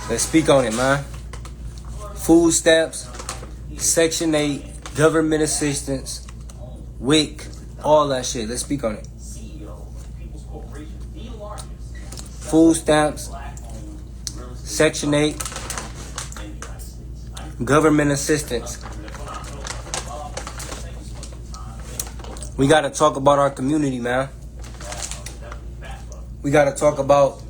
Let's speak on it, man. Food stamps, Section 8, government assistance, WIC, all that shit. Let's speak on it. Food stamps, Section 8, government assistance. We got to talk about our community, man. We got to talk about,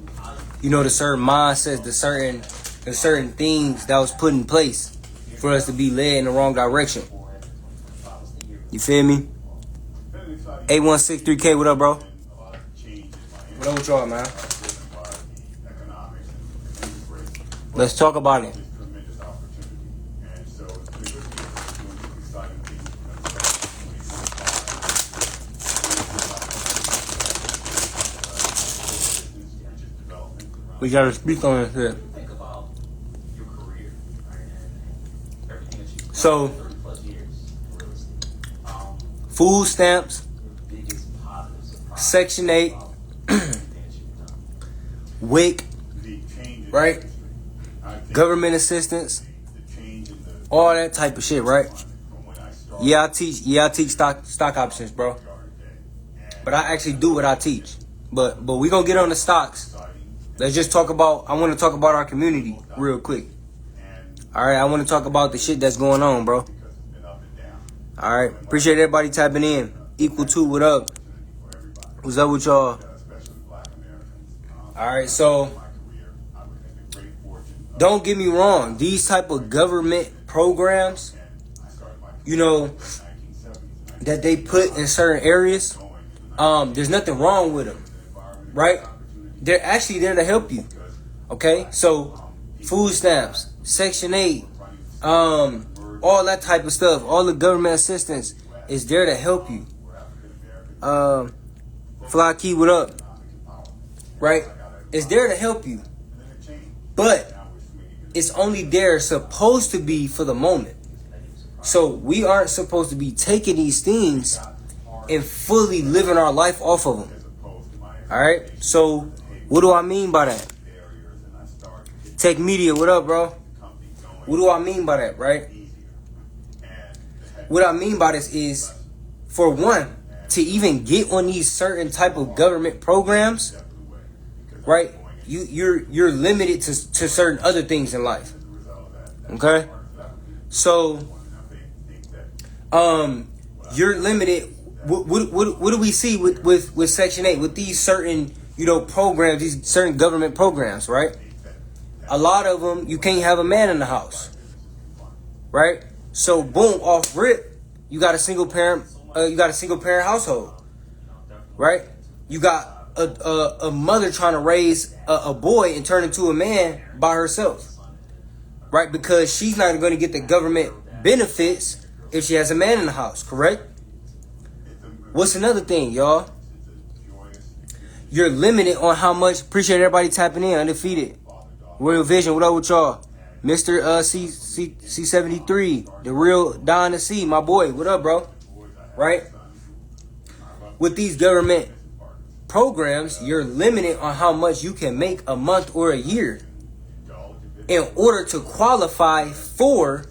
the certain mindsets, the certain things that was put in place for us to be led in the wrong direction. You feel me? 8163K, what up, bro? What up with y'all, man? Let's talk about it. We gotta speak on it here. So, food stamps, Section 8, WIC, right? Government assistance, all that type of shit, right? Yeah, I teach stock options, bro. But I actually do what I teach. But we gonna get on the stocks. Let's just talk about, I want to talk about our community real quick. All right, I want to talk about the shit that's going on, bro. All right, appreciate everybody tapping in. Equal to, what up? What's up with y'all? All right, so don't get me wrong. These type of government programs, that they put in certain areas, there's nothing wrong with them, right? They're actually there to help you. Okay? So, food stamps, Section 8, all that type of stuff, all the government assistance is there to help you. Fly Key, what up? Right? It's there to help you. But it's only there supposed to be for the moment. So, we aren't supposed to be taking these things and fully living our life off of them. Alright? So, what do I mean by that? Tech Media, what up, bro? What do I mean by that, right? What I mean by this is, for one, to even get on these certain type of government programs, right? You're limited to certain other things in life. Okay? So, you're limited. What do we see with Section 8, with these certain programs, these certain government programs, right? A lot of them, you can't have a man in the house, right? So boom, off rip, you got a single parent household, right? You got a mother trying to raise a boy and turn into a man by herself, right? Because she's not going to get the government benefits if she has a man in the house, correct? What's another thing, y'all? You're limited on how much. Appreciate everybody tapping in. Undefeated. Royal Vision, what up with y'all? Mr. C73, the real Don to C, my boy. What up, bro? Right? With these government programs, you're limited on how much you can make a month or a year in order to qualify for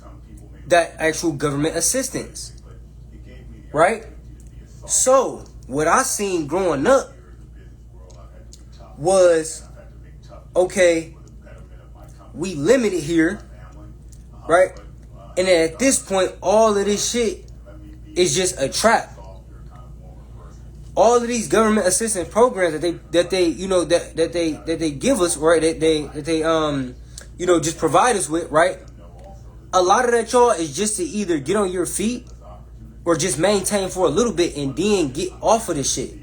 that actual government assistance. Right? So, what I seen growing up was, okay, we limited here, right? And then at this point, all of this shit is just a trap. All of these government assistance programs that they give us, right? That they just provide us with, right? A lot of that, y'all, is just to either get on your feet or just maintain for a little bit and then get off of this shit.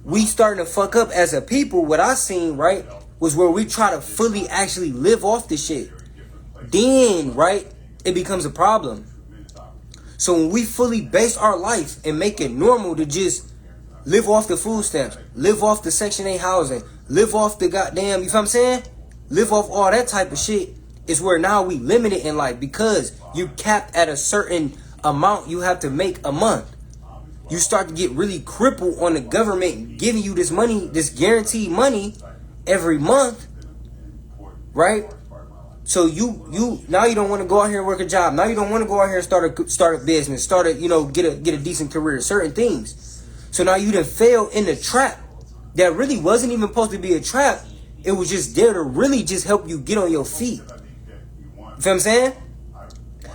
We starting to fuck up as a people. What I seen, right, was where we try to fully actually live off this shit. Then, right, it becomes a problem. So when we fully base our life and make it normal to just live off the food stamps, live off the Section 8 housing, live off the goddamn, you feel what I'm saying? Live off all that type of shit, is where now we limit it in life because you capped at a certain amount you have to make a month. You start to get really crippled on the government giving you this money, this guaranteed money every month, right? So you now you don't want to go out here and work a job. Now you don't want to go out here and start a business, get a decent career, certain things. So now you done fail in the trap that really wasn't even supposed to be a trap. It was just there to really just help you get on your feet. You feel what I'm saying?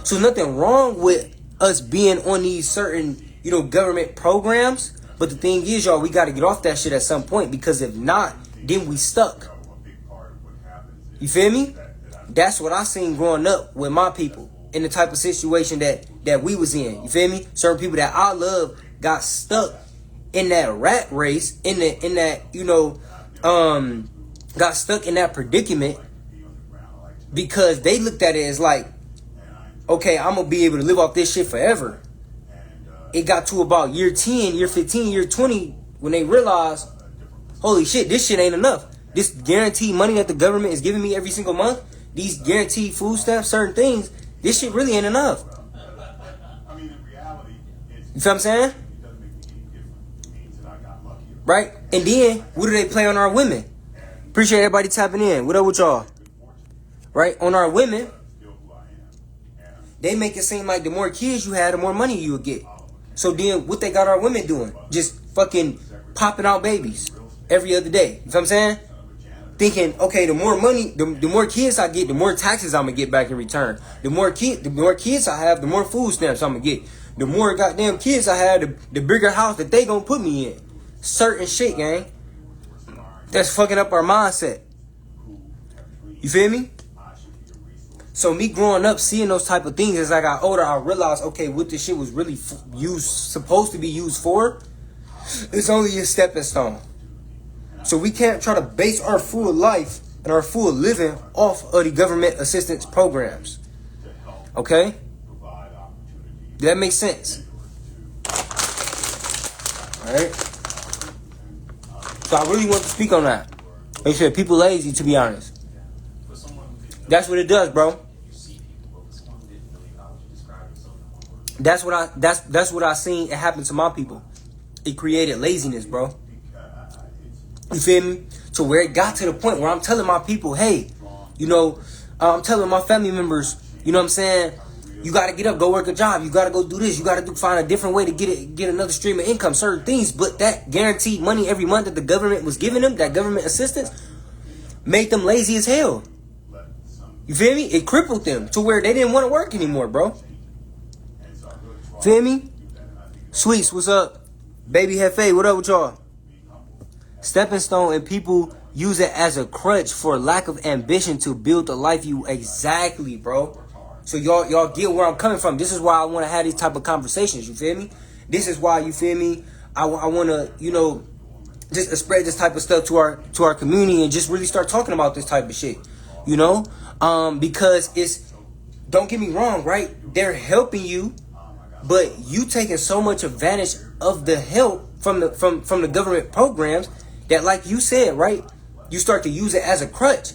So nothing wrong with us being on these certain, government programs. But the thing is, y'all, we got to get off that shit at some point, because if not, then we stuck. You feel me? That's what I seen growing up with my people in the type of situation that we was in. You feel me? Certain people that I love got stuck in that rat race, got stuck in that predicament because they looked at it as like, okay, I'm going to be able to live off this shit forever. It got to about year 10, year 15, year 20 when they realized, holy shit, this shit ain't enough. This guaranteed money that the government is giving me every single month, these guaranteed food stamps, certain things, this shit really ain't enough. You feel what I'm saying? Right? And then, what do they play on our women? Appreciate everybody tapping in. What up with y'all? Right? On our women, they make it seem like the more kids you had, the more money you would get. So then, what they got our women doing? Just fucking popping out babies every other day. You know what I'm saying? Thinking, okay, the more money, the more kids I get, the more taxes I'm gonna get back in return. The more kids I have, the more food stamps I'm gonna get. The more goddamn kids I have, the bigger house that they gonna put me in. Certain shit, gang. That's fucking up our mindset. You feel me? So me growing up, seeing those type of things, as I got older, I realized, okay, what this shit was really supposed to be used for, it's only a stepping stone. So we can't try to base our full life and our full living off of the government assistance programs. Okay? That makes sense. Alright? So I really want to speak on that. They said people lazy, to be honest. That's what it does, bro. That's what I seen it happen to my people. It created laziness, bro. You feel me? To where it got to the point where I'm telling my people, hey, I'm telling my family members, you know what I'm saying? You got to get up, go work a job. You got to go do this. You got to find a different way to get another stream of income, certain things. But that guaranteed money every month that the government was giving them, that government assistance, made them lazy as hell. You feel me? It crippled them to where they didn't want to work anymore, bro. Feel me? Sweets, what's up? Baby Hefe, what up with y'all? Stepping stone, and people use it as a crutch for lack of ambition to build the life you exactly, bro. So y'all get where I'm coming from. This is why I want to have these type of conversations. You feel me? This is why, you feel me, I want to, just spread this type of stuff to our community and just really start talking about this type of shit. Because it's, don't get me wrong, right? They're helping you, but you taking so much advantage of the help from the government programs that, like you said, right? You start to use it as a crutch.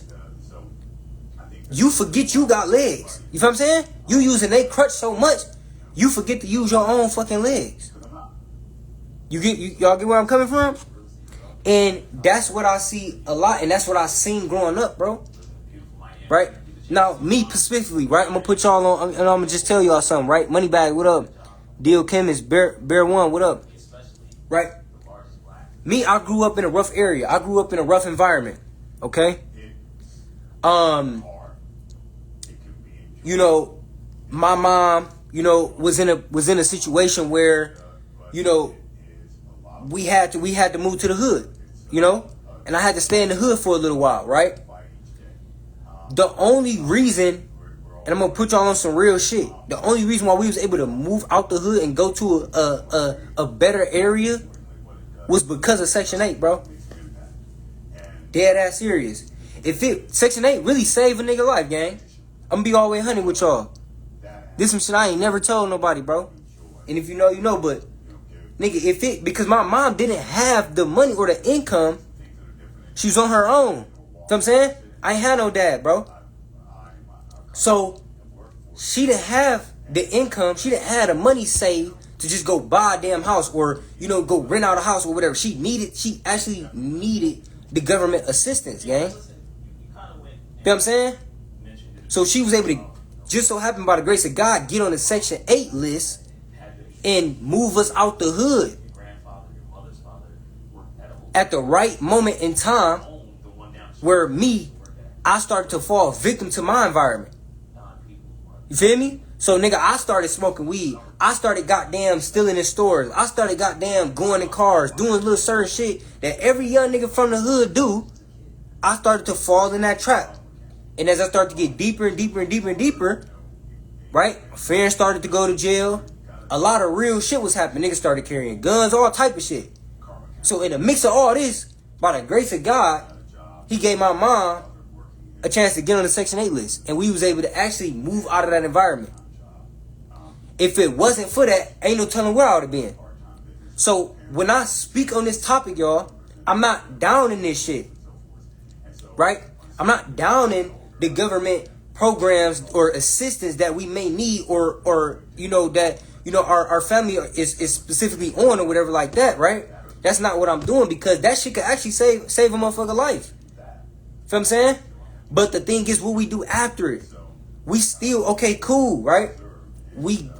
You forget you got legs. You feel what I'm saying? You using they crutch so much, you forget to use your own fucking legs. Y'all get where I'm coming from? And that's what I see a lot, and that's what I seen growing up, bro. Right? Now, me specifically, right? I'm gonna put y'all on, and I'm gonna just tell y'all something, right? Moneybag, what up? Deal Chemist, Bear One, what up? Right? Me, I grew up in a rough area. I grew up in a rough environment. Okay? My mom, was in a situation where, we had to move to the hood, and I had to stay in the hood for a little while, right? The only reason, and I'm gonna put y'all on some real shit, the only reason why we was able to move out the hood and go to a better area was because of Section 8, bro. Dead ass serious. Section 8 really saved a nigga life, gang. I'm gonna be all the way 100 with y'all. This some shit I ain't never told nobody, bro. And if you know, you know, but nigga, because my mom didn't have the money or the income, she was on her own. You know what I'm saying? I ain't had no dad, bro. So she didn't have the income, she didn't have the money saved to just go buy a damn house or, go rent out a house or whatever. She actually needed the government assistance, gang. You know what I'm saying? So she was able to, just so happen by the grace of God, get on the Section 8 list and move us out the hood at the right moment in time where I started to fall victim to my environment. You feel me? So, nigga, I started smoking weed. I started goddamn stealing in stores. I started goddamn going in cars, doing little certain shit that every young nigga from the hood do. I started to fall in that trap. And as I started to get deeper and deeper and deeper and deeper, right? Friends started to go to jail. A lot of real shit was happening. Niggas started carrying guns, all type of shit. So in the mix of all this, by the grace of God, he gave my mom a chance to get on the Section 8 list. And we was able to actually move out of that environment. If it wasn't for that, ain't no telling where I would have been. So when I speak on this topic, y'all, I'm not down in this shit. Right? I'm not down in the government programs or assistance that we may need or you know, that, you know, our family is specifically on or whatever like that, right? That's not what I'm doing, because that shit could actually save a motherfucker life. Feel what I'm saying? But the thing is, what we do after it, we still, okay, cool, right? We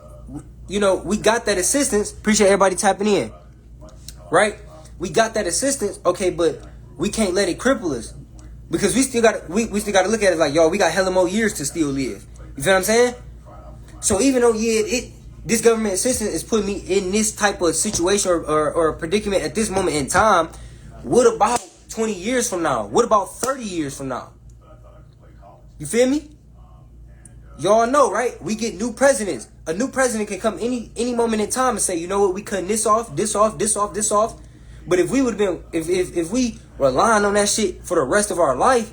got that assistance. Appreciate everybody tapping in, right? We got that assistance, okay, but we can't let it cripple us, because we still got to look at it like, yo, we got hella more years to still live. You feel what I'm saying? So even though this government assistance is putting me in this type of situation or predicament at this moment in time, what about 20 years from now? What about 30 years from now? You feel me? Y'all know, right? We get new presidents. A new president can come any moment in time and say, you know what, we cutting this off, this off, this off, this off. But if we would have been, if we relying on that shit for the rest of our life,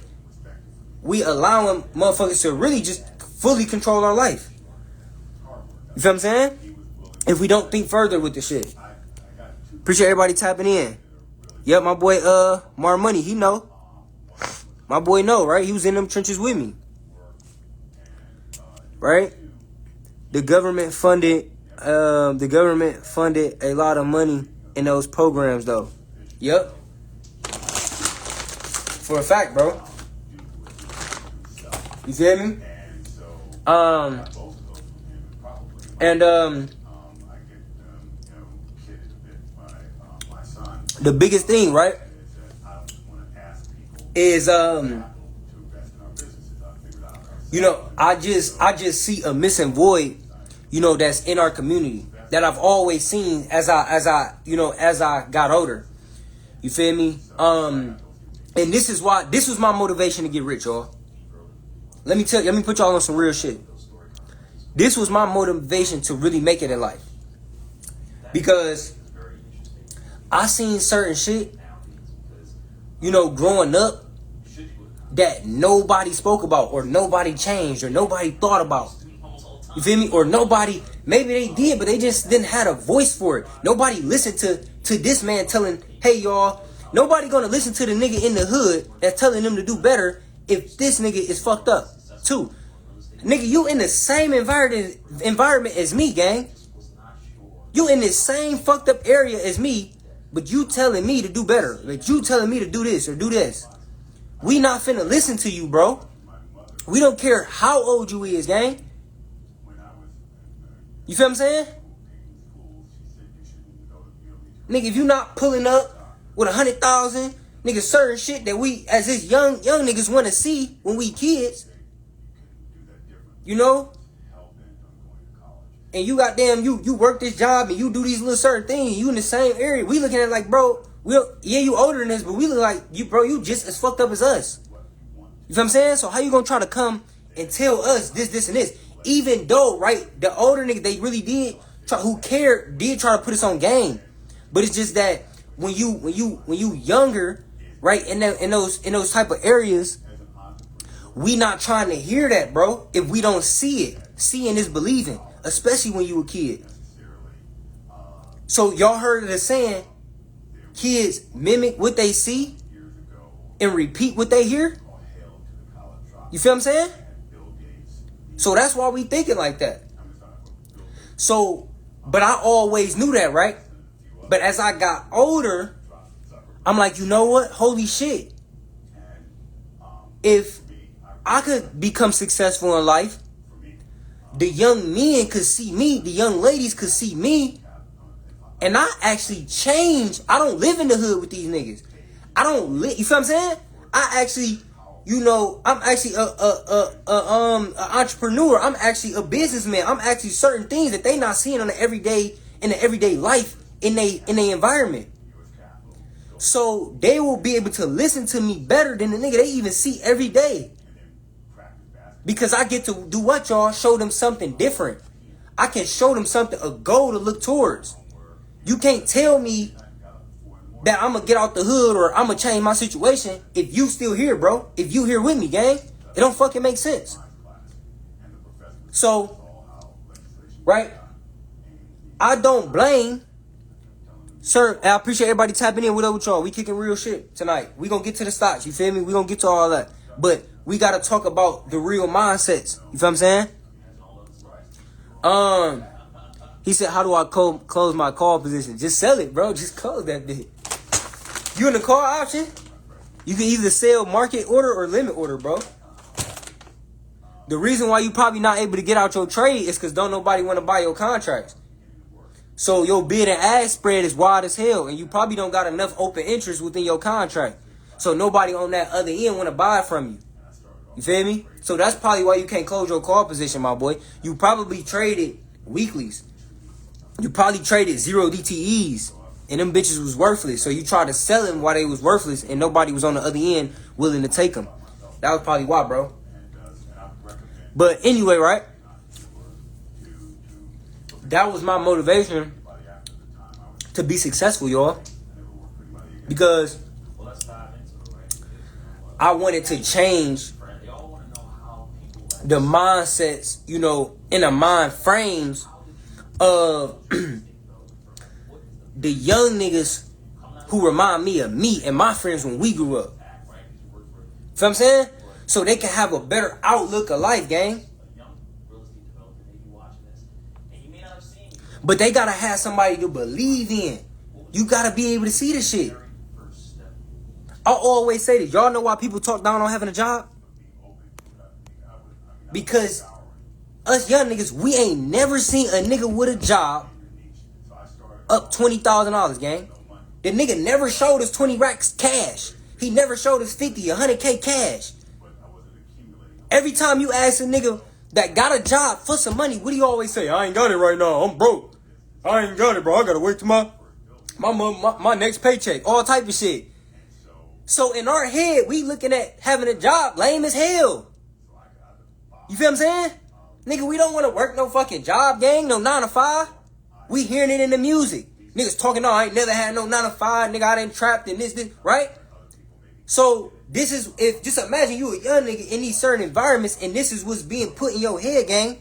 we allowing motherfuckers to really just fully control our life. You feel what I'm saying? If we don't think further with the shit. Appreciate everybody tapping in. Yep, my boy Mar Money, he know. My boy know, right? He was in them trenches with me. Right? The government funded a lot of money in those programs though. Yep. For a fact, bro. You feel me? The biggest thing, right, is you know, I just see a missing void, you know, that's in our community that I've always seen as I got older. You feel me? And this was my motivation to get rich, y'all. Let me put y'all on some real shit. This was my motivation to really make it in life. Because I seen certain shit, you know, growing up that nobody spoke about or nobody changed or nobody thought about. You feel me? Or nobody, maybe they did, but they just didn't have a voice for it. Nobody listened to this man telling, hey, y'all, nobody gonna listen to the nigga in the hood that's telling them to do better if this nigga is fucked up too. Nigga, you in the same environment as me, gang. You in the same fucked up area as me, but you telling me to do better. Like, you telling me to do this or do this. We not finna listen to you, bro. We don't care how old you is, gang. You feel what I'm saying? Nigga, if you not pulling up with 100,000, nigga, certain shit that we as this young niggas want to see when we kids, you know? And you goddamn, you work this job and you do these little certain things, you in the same area. We looking at it like, bro, you older than this, but we look like you, bro, you just as fucked up as us. You feel what I'm saying? So how you gonna try to come and tell us this, and this? Even though, right, the older niggas, they really did try to put us on game. But it's just that when you younger, right, in those type of areas, we not trying to hear that, bro. If we don't see it, seeing is believing, especially when you a kid. So y'all heard of the saying, kids mimic what they see and repeat what they hear. You feel what I'm saying? So that's why we thinking like that. So, but I always knew that, right? But as I got older, I'm like, you know what? Holy shit. If I could become successful in life. The young men could see me. The young ladies could see me. And I actually change. I don't live in the hood with these niggas. I don't live. You feel what I'm saying? I actually, I'm actually a entrepreneur. I'm actually a businessman. I'm actually certain things that they not seeing in the everyday life in they environment. So they will be able to listen to me better than the nigga they even see every day. Because I get to do what, y'all? Show them something different. I can show them something, a goal to look towards. You can't tell me that I'm going to get out the hood or I'm going to change my situation if you still here, bro. If you here with me, gang. It don't fucking make sense. So, right? I don't blame. Sir, I appreciate everybody tapping in. What up with y'all? We kicking real shit tonight. We going to get to the stocks. You feel me? We going to get to all that. But we got to talk about the real mindsets. You feel what I'm saying? He said, how do I close my call position? Just sell it, bro. Just close that bitch. You in the call option? You can either sell market order or limit order, bro. The reason why you probably not able to get out your trade is because don't nobody want to buy your contracts. So your bid and ask spread is wide as hell, and you probably don't got enough open interest within your contract. So nobody on that other end want to buy from you. You feel me? So that's probably why you can't close your call position, my boy. You probably traded weeklies. You probably traded 0 DTEs, and them bitches was worthless. So you tried to sell them while they was worthless, and nobody was on the other end willing to take them. That was probably why, bro. But anyway, right? That was my motivation to be successful, y'all. Because I wanted to change the mindsets, in the mind frames of the young niggas who remind me of me and my friends when we grew up. Feel what I'm saying? So they can have a better outlook of life, gang. But they gotta have somebody to believe in. You gotta be able to see the shit. I always say this. Y'all know why people talk down on having a job? Because us young niggas, we ain't never seen a nigga with a job up $20,000, gang. The nigga never showed us 20 racks cash. He never showed us 50, 100K cash. Every time you ask a nigga that got a job for some money, what do you always say? I ain't got it right now. I'm broke. I ain't got it, bro. I gotta wait till my next paycheck. All type of shit. So in our head, we looking at having a job lame as hell. You feel what I'm saying? Nigga, we don't want to work no fucking job, gang. No 9 to 5. We hearing it in the music. Niggas talking, no, I ain't never had no 9 to 5. Nigga, I done trapped in this, right? So this is, if just imagine you a young nigga in these certain environments and this is what's being put in your head, gang.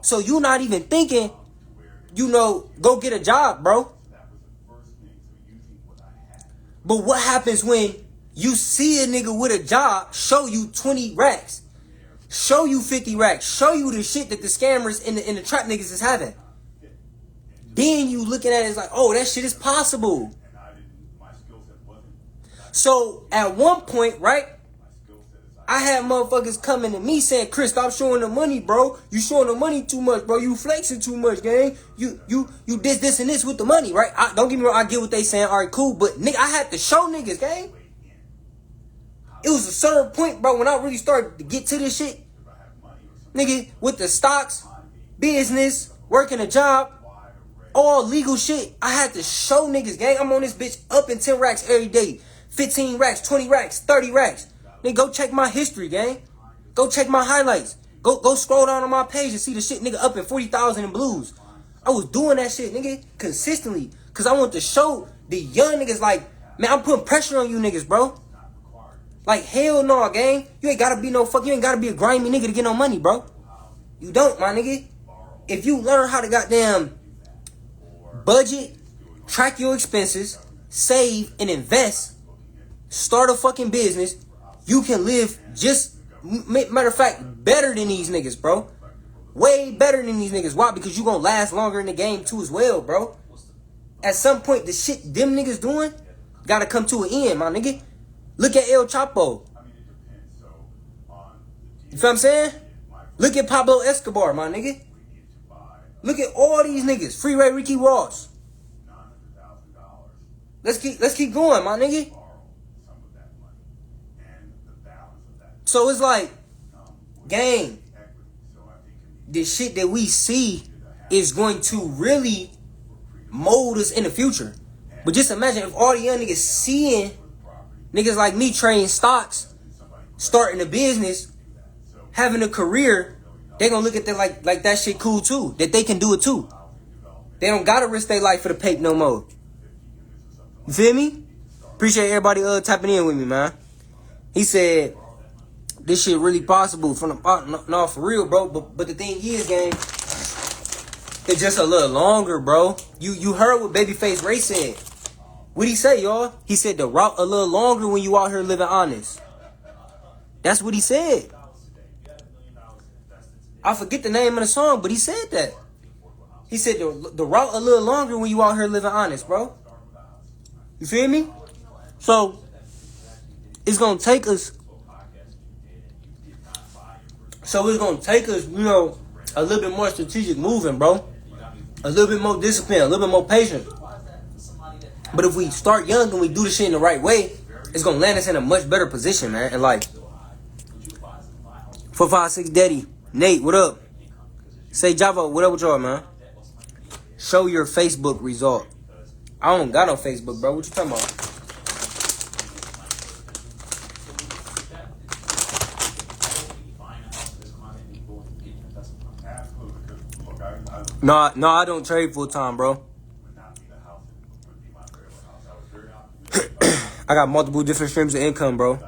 So you not even thinking, go get a job, bro. But what happens when you see a nigga with a job show you 20 racks, show you 50 racks, show you the shit that the scammers and the trap niggas is having? Then you looking at it as like, oh, that shit is possible. So at one point, right, I had motherfuckers coming to me saying, Chris, stop showing the money, bro. You showing the money too much, bro. You flexing too much, gang. You this and this with the money, right? Don't get me wrong, I get what they saying. All right, cool. But nigga, I had to show niggas, gang. It was a certain point, bro, when I really started to get to this shit. Nigga, with the stocks, business, working a job, all legal shit. I had to show niggas, gang. I'm on this bitch up in 10 racks every day. 15 racks, 20 racks, 30 racks. Nigga, go check my history, gang. Go check my highlights. Go scroll down on my page and see the shit, nigga, up in 40,000 in blues. I was doing that shit, nigga, consistently. Because I want to show the young niggas, like, man, I'm putting pressure on you niggas, bro. Like, hell no, gang. You ain't gotta be you ain't gotta be a grimy nigga to get no money, bro. You don't, my nigga. If you learn how to goddamn budget, track your expenses, save, and invest, start a fucking business, you can live just, matter of fact, better than these niggas, bro. Way better than these niggas. Why? Because you gonna last longer in the game too as well, bro. At some point, the shit them niggas doing gotta come to an end, my nigga. Look at El Chapo. You feel what I'm saying? Look at Pablo Escobar, my nigga. Look at all these niggas. Free Ray Ricky Ross. Let's keep going, my nigga. So it's like, gang, the shit that we see is going to really mold us in the future. But just imagine if all the young niggas seeing niggas like me trading stocks, starting a business, having a career, they gonna look at that like that shit cool too. That they can do it too. They don't gotta risk their life for the pape no more. You feel me? Appreciate everybody tapping in with me, man. He said this shit really possible from the no for real, bro. But the thing is, gang, it's just a little longer, bro. You heard what Babyface Ray said. What'd he say, y'all? He said the route a little longer when you out here living honest. That's what he said. I forget the name of the song, but he said that. He said the route a little longer when you out here living honest, bro. You feel me? So it's gonna take us. You know, a little bit more strategic moving, bro. A little bit more discipline, a little bit more patient. But if we start young and we do this shit in the right way, it's gonna land us in a much better position, man. And like 456 Daddy, Nate, what up? Say Java, what up with y'all, man? Show your Facebook result. I don't got no Facebook, bro. What you talking about? No, I don't trade full time, bro. I got multiple different streams of income, bro.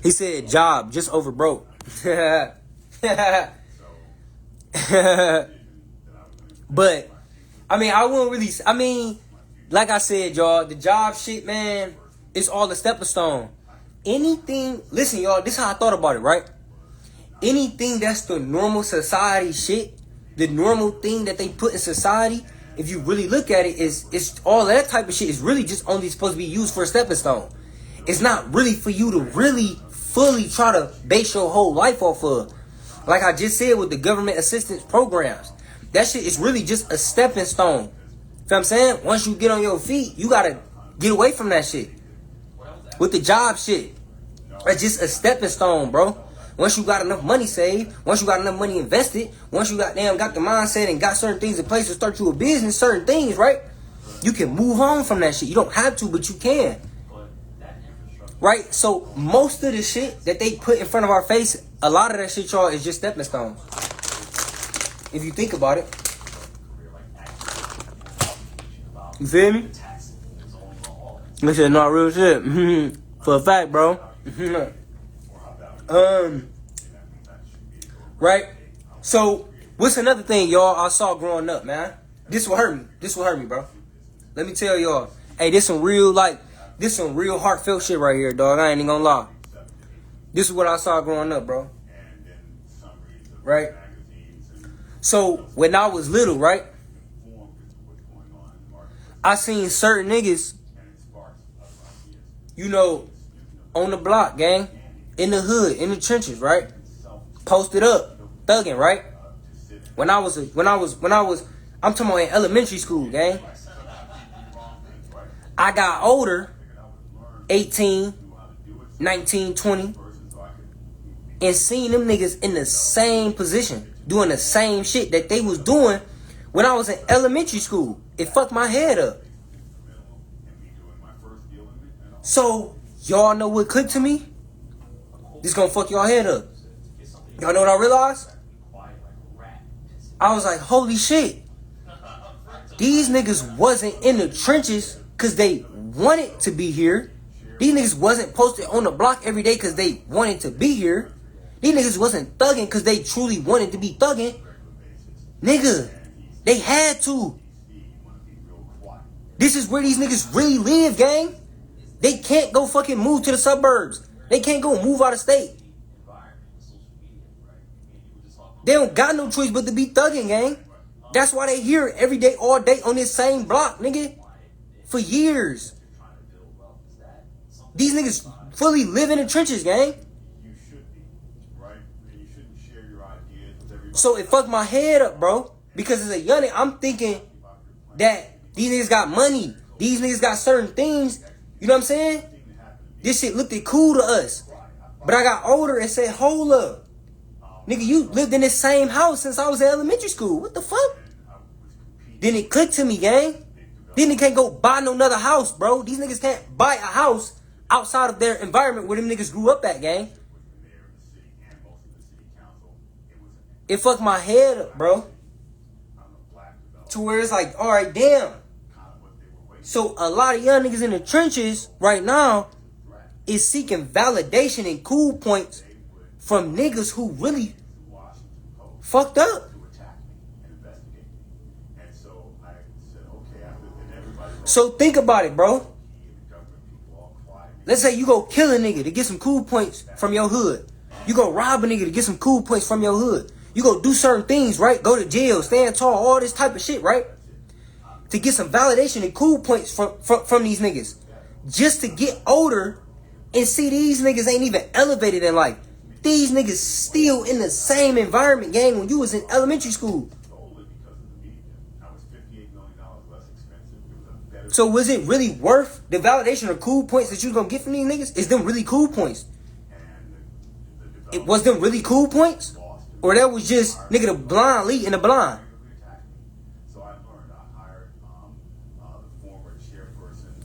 He said job, just over broke. But I mean, like I said, y'all, the job shit, man, it's all a stepping stone. Anything, listen, y'all, this is how I thought about it, right? Anything that's the normal society shit, the normal thing that they put in society, if you really look at it, it's all that type of shit is really just only supposed to be used for a stepping stone. It's not really for you to really fully try to base your whole life off of. Like I just said with the government assistance programs, that shit is really just a stepping stone. You know what I'm saying? Once you get on your feet, you gotta get away from that shit. With the job shit, it's just a stepping stone, bro. Once you got enough money saved, once you got enough money invested, once you got the mindset and got certain things in place to start you a business, certain things, right? You can move on from that shit. You don't have to, but you can. Right? So most of the shit that they put in front of our face, a lot of that shit, y'all, is just stepping stones. If you think about it. You feel me? This is not real shit. For a fact, bro. Right? So, what's another thing, y'all, I saw growing up, man? This will hurt me, bro. Let me tell y'all. Hey, this some real heartfelt shit right here, dog. I ain't even gonna lie. This is what I saw growing up, bro. Right? So, when I was little, right? I seen certain niggas, you know, on the block, gang. In the hood, in the trenches, right? Posted up, thugging, right? When I was, I'm talking about in elementary school, gang. I got older, 18, 19, 20, and seen them niggas in the same position, doing the same shit that they was doing when I was in elementary school. It fucked my head up. So, y'all know what clicked to me? This gonna fuck y'all head up. Y'all know what I realized? I was like, holy shit. These niggas wasn't in the trenches because they wanted to be here. These niggas wasn't posted on the block every day because they wanted to be here. These niggas wasn't thugging because they truly wanted to be thugging. Nigga, they had to. This is where these niggas really live, gang. They can't go fucking move to the suburbs. They can't go move out of state. They don't got no choice but to be thugging, gang. That's why they here every day, all day on this same block, nigga. For years. These niggas fully live in the trenches, gang. So it fucked my head up, bro. Because as a young nigga, I'm thinking that these niggas got money. These niggas got certain things. You know what I'm saying? This shit looked cool to us. But I got older and said, hold up. Nigga, you lived in this same house since I was in elementary school. What the fuck? Then it clicked to me, gang. Then they can't go buy no another house, bro. These niggas can't buy a house outside of their environment where them niggas grew up at, gang. It fucked my head up, bro. To where it's like, all right, damn. So a lot of young niggas in the trenches right now is seeking validation and cool points from niggas who really fucked up. So think about it, bro. Let's say you go kill a nigga to get some cool points from your hood. You go rob a nigga to get some cool points from your hood. You go do certain things, right? Go to jail, stand tall, all this type of shit, right? To get some validation and cool points from these niggas. Just to get older and see these niggas ain't even elevated in life. These niggas still in the same environment, gang, when you was in elementary school. So was it really worth the validation or cool points that you was gonna get from these niggas? Is them really cool points? It was them really cool points? Or that was just nigga the blind leading the blind?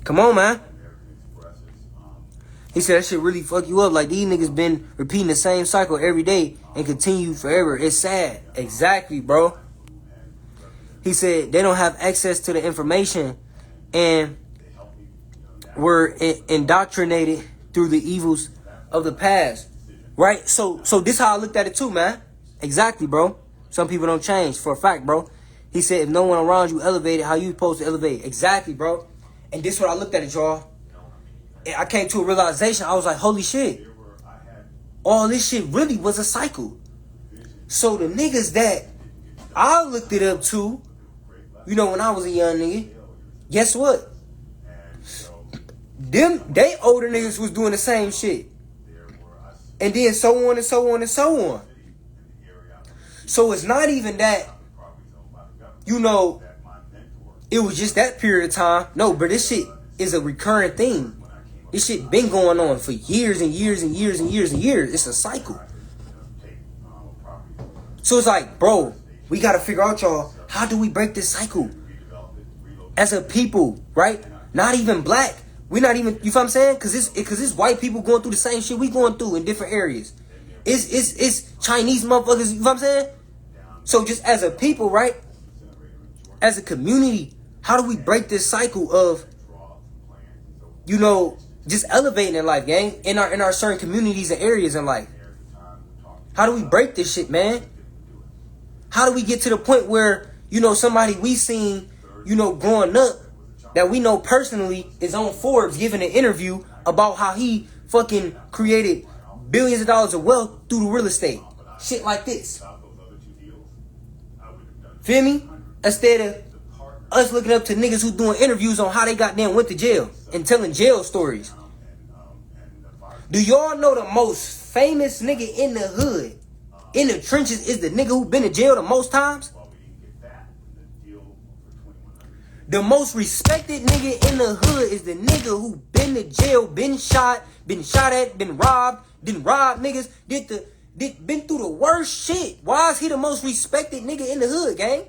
Come on, man. He said that shit really fuck you up. Like these niggas been repeating the same cycle every day and continue forever. It's sad. Exactly, bro. He said they don't have access to the information and were indoctrinated through the evils of the past. Right? So this how I looked at it too, man. Exactly, bro. Some people don't change for a fact, bro. He said if no one around you elevated, how you supposed to elevate? Exactly, bro. And this what I looked at it, y'all. I came to a realization. I was like, holy shit. All this shit really was a cycle. So the niggas that I looked it up to, you know, when I was a young nigga, guess what? They older niggas was doing the same shit. And then so on and so on and so on. So it's not even that, you know, it was just that period of time. No, but this shit is a recurring thing. This shit been going on for years and years and years and years and years. It's a cycle. So it's like, bro, we got to figure out, y'all, how do we break this cycle? As a people, right? Not even black. We're not even, you know what I'm saying? Because it's white people going through the same shit we going through in different areas. It's Chinese motherfuckers, you know what I'm saying? So just as a people, right? As a community, how do we break this cycle of, you know, just elevating in life, gang? In our certain communities and areas in life. How do we break this shit, man? How do we get to the point where, you know, somebody we seen, you know, growing up, that we know personally is on Forbes giving an interview about how he fucking created billions of dollars of wealth through the real estate. Shit like this. Feel me? Instead of us looking up to niggas who doing interviews on how they goddamn went to jail and telling jail stories. Do y'all know the most famous nigga in the hood, in the trenches, is the nigga who been to jail the most times? The most respected nigga in the hood is the nigga who been to jail, been shot at, been robbed niggas, been through the worst shit. Why is he the most respected nigga in the hood, gang?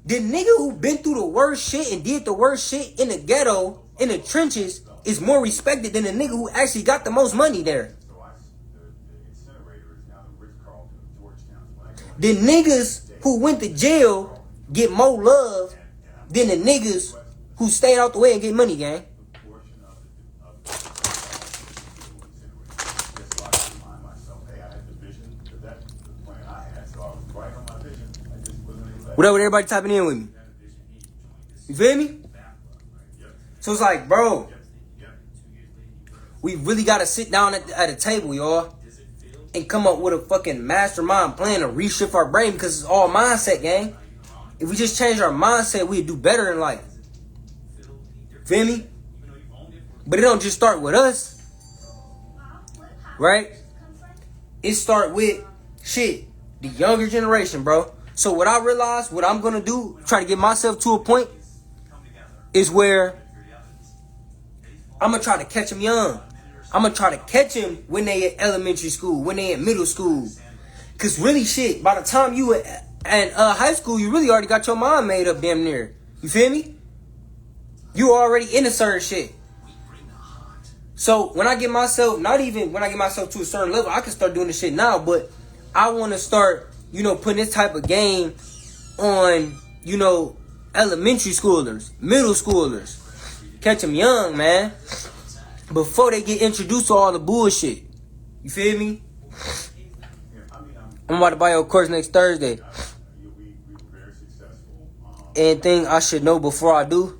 The nigga who been through the worst shit and did the worst shit in the ghetto, in the trenches, is more respected than the nigga who actually got the most money there. The niggas who went to jail get more love than the niggas who stayed out the way and get money, gang. What up with everybody typing in with me? You feel me? So it's like, bro, we really got to sit down at a table, y'all, and come up with a fucking mastermind plan to reshift our brain, because it's all mindset, gang. If we just change our mindset, we'd do better in life. Feel me? But it don't just start with us, right? It start with shit, the younger generation, bro. So what I realized, what I'm gonna do, try to get myself to a point, is where I'm gonna try to catch them young. I'm gonna try to catch them when they at elementary school, when they at middle school. Cause really shit, by the time you at high school, you really already got your mind made up damn near. You feel me? You already in a certain shit. So when I get myself, not even when I get myself to a certain level, I can start doing this shit now. But I want to start, putting this type of game on, elementary schoolers, middle schoolers. Catch them young, man. Before they get introduced to all the bullshit. You feel me? I'm about to buy your course next Thursday. Anything I should know before I do?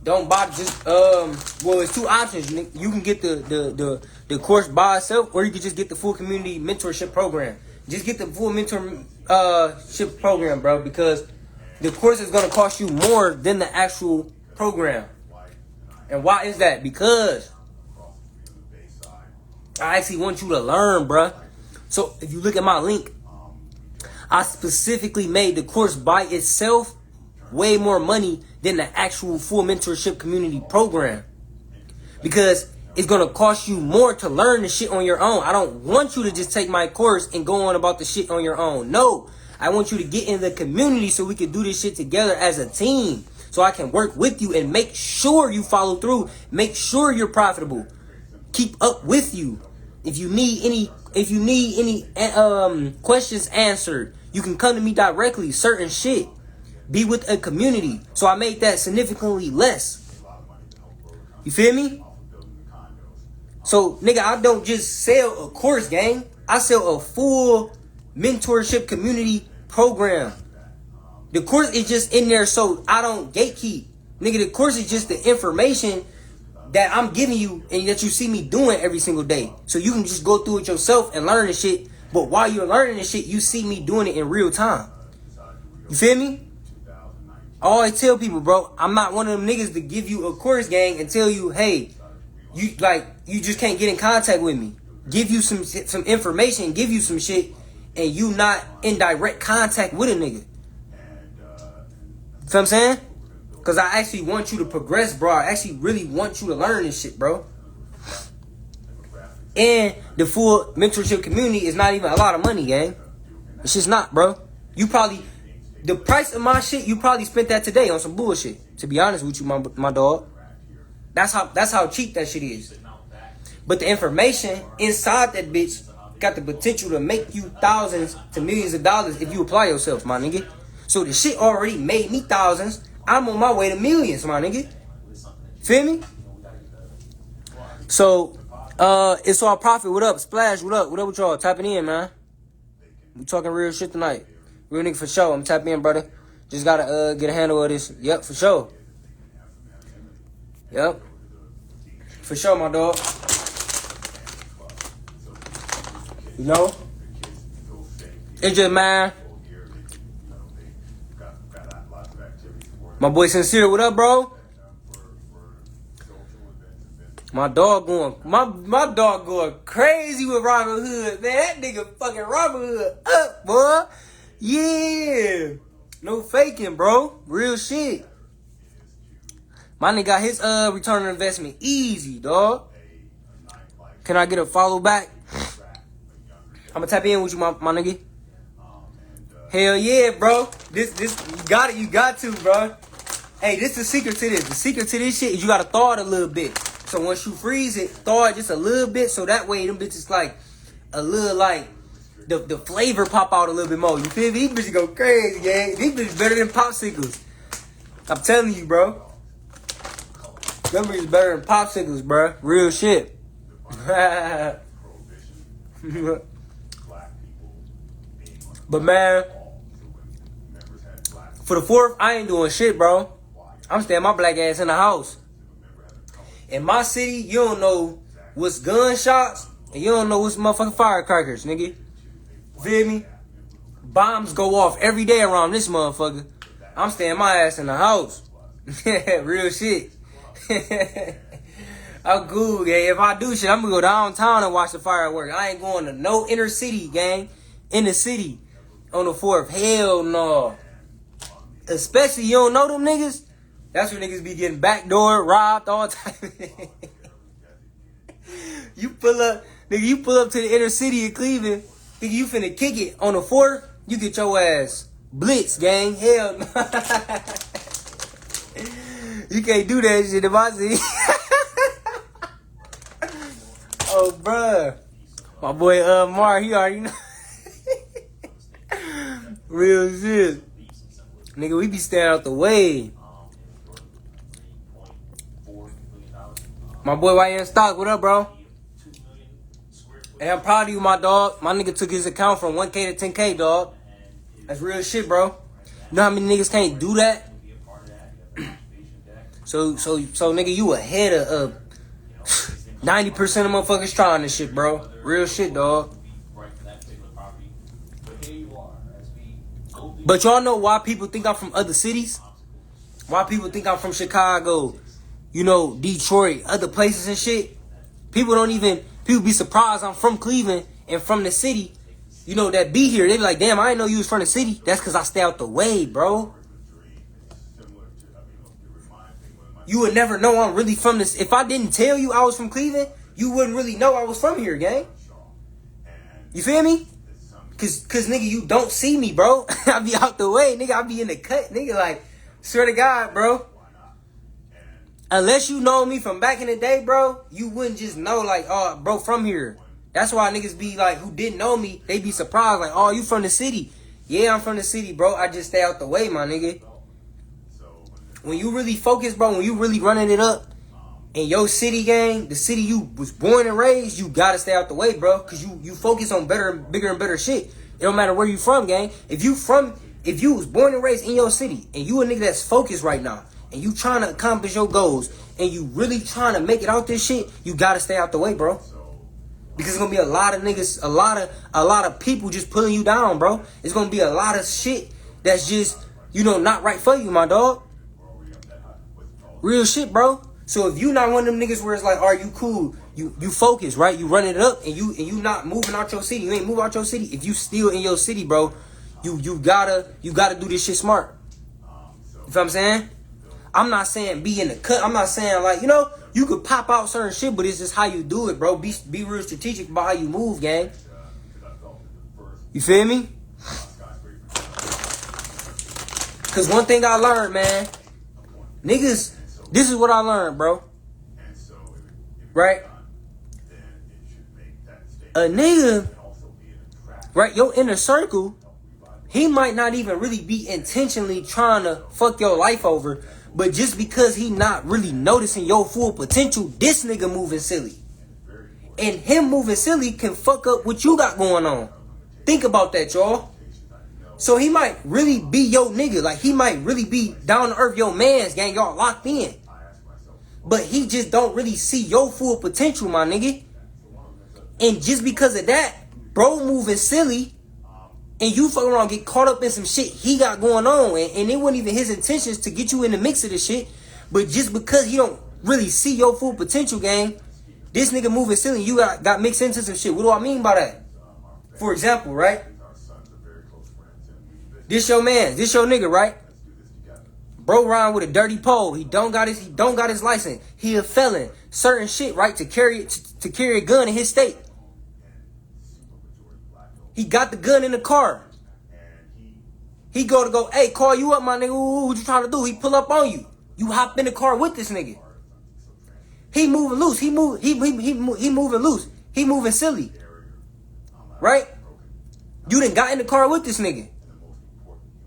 Don't buy just well, it's two options. You can get the course by itself, or you can just get the full community mentorship program. Just get the full mentorship program, bro, because the course is gonna cost you more than the actual program. And why is that? Because I actually want you to learn, bro. So if you look at my link, I specifically made the course by itself way more money than the actual full mentorship community program. Because it's going to cost you more to learn the shit on your own. I don't want you to just take my course and go on about the shit on your own. No, I want you to get in the community so we can do this shit together as a team. So I can work with you and make sure you follow through. Make sure you're profitable. Keep up with you. If you need any questions answered, you can come to me directly. Certain shit. Be with a community. So I made that significantly less. You feel me? So, nigga, I don't just sell a course, gang. I sell a full mentorship community program. The course is just in there so I don't gatekeep. Nigga, the course is just the information that I'm giving you and that you see me doing every single day. So you can just go through it yourself and learn the shit. But while you're learning the shit, you see me doing it in real time. You feel me? I always tell people, bro, I'm not one of them niggas to give you a course, gang, and tell you, hey, you just can't get in contact with me. Give you some information, give you some shit, and you not in direct contact with a nigga. You know what I'm saying? Because I actually want you to progress, bro. I actually really want you to learn this shit, bro. And the full mentorship community is not even a lot of money, gang. It's just not, bro. The price of my shit, you probably spent that today on some bullshit. To be honest with you, my dog. That's how cheap that shit is. But the information inside that bitch got the potential to make you thousands to millions of dollars if you apply yourself, my nigga. So the shit already made me thousands. I'm on my way to millions, my nigga. Feel me? So, it's all profit. What up? Splash, what up? What up with y'all? Tapping in, man. We talking real shit tonight. Real nigga for sure. I'm tapping in, brother. Just gotta get a handle of this. Yep, for sure. Yep. For sure, my dog. You know? It's just, man. My boy Sincere, what up, bro? My dog going crazy with Robin Hood. Man, that nigga fucking Robin Hood up, boy. Yeah. No faking, bro. Real shit. My nigga got his return on investment easy, dog. Can I get a follow back? I'ma tap in with you, my nigga. Hell yeah, bro. This you got to, bro. Hey, this is the secret to this. The secret to this shit is you gotta thaw it a little bit. So once you freeze it, thaw it just a little bit, so that way them bitches like a little like the flavor pop out a little bit more. You feel me? These bitches go crazy, gang. These bitches better than popsicles. I'm telling you, bro. Them bitches better than popsicles, bro. Real shit. But man, for the 4th, I ain't doing shit, bro. I'm staying my black ass in the house. In my city, you don't know what's gunshots, and you don't know what's motherfucking firecrackers, nigga. Feel me? Bombs go off every day around this motherfucker. I'm staying my ass in the house. Real shit. I'm cool, gang. If I do shit, I'm gonna go downtown and watch the fireworks. I ain't going to no inner city, gang. in the city on the 4th. Hell no. Especially you don't know them niggas. That's when niggas be getting backdoored, robbed, all type of You pull up to the inner city of Cleveland, nigga, you finna kick it on the 4th, you get your ass blitz, gang. Hell no. You can't do that shit in my city. Oh, bruh. My boy, Mar, he already know. Real shit. Nigga, we be staying out the way. My boy, YN Stock, what up, bro? Hey, I'm proud of you, my dog. My nigga took his account from 1K to 10K, dog. That's real shit, bro. You know how many niggas can't do that? So, nigga, you ahead of 90% of motherfuckers trying this shit, bro. Real shit, dog. But y'all know why people think I'm from other cities? Why people think I'm from Chicago, you know, Detroit, other places and shit? People be surprised I'm from Cleveland and from the city, you know, that be here. They be like, damn, I didn't know you was from the city. That's because I stay out the way, bro. You would never know I'm really from this. If I didn't tell you I was from Cleveland, you wouldn't really know I was from here, gang. You feel me? Cause nigga, you don't see me, bro. I be out the way, nigga. I be in the cut, nigga. Like, swear to God, bro. Unless you know me from back in the day, bro, you wouldn't just know, like, oh, bro, from here. That's why niggas be like, who didn't know me, they be surprised, like, oh, you from the city. Yeah, I'm from the city, bro. I just stay out the way, my nigga. When you really focus, bro, when you really running it up in your city, gang, the city you was born and raised, you gotta stay out the way, bro. Cause you focus on bigger and better shit. It don't matter where you from, gang. If you was born and raised in your city and you a nigga that's focused right now and you trying to accomplish your goals and you really trying to make it out this shit, you gotta stay out the way, bro. Because it's gonna be a lot of niggas, a lot of people just pulling you down, bro. It's gonna be a lot of shit that's just, you know, not right for you, my dog. Real shit, bro. So if you not one of them niggas where it's like, are you cool? You focus, right? You running it up and you not moving out your city. You ain't move out your city. If you still in your city, bro, you gotta do this shit smart. You feel what I'm saying? I'm not saying be in the cut. I'm not saying like, you know, you could pop out certain shit, but it's just how you do it, bro. Be real strategic about how you move, gang. You feel me? Cause one thing I learned, man, niggas, this is what I learned, bro. Right? A nigga, right, your inner circle, he might not even really be intentionally trying to fuck your life over, but just because he not really noticing your full potential, this nigga moving silly. And him moving silly can fuck up what you got going on. Think about that, y'all. So he might really be your nigga. Like, he might really be down to earth, your mans, gang. Y'all locked in. But he just don't really see your full potential, my nigga. And just because of that, bro moving silly, and you fucking around get caught up in some shit he got going on, and it wasn't even his intentions to get you in the mix of this shit, but just because he don't really see your full potential, gang, this nigga moving silly, you got mixed into some shit. What do I mean by that? For example, right? This your man, this your nigga, right? Bro riding with a dirty pole. He don't got his license. He a felon. Certain shit, right? To carry a gun in his state. He got the gun in the car. He go, hey, call you up, my nigga. Ooh, what you trying to do? He pull up on you. You hop in the car with this nigga. He moving loose. He moving loose. He moving silly. Right? You done got in the car with this nigga.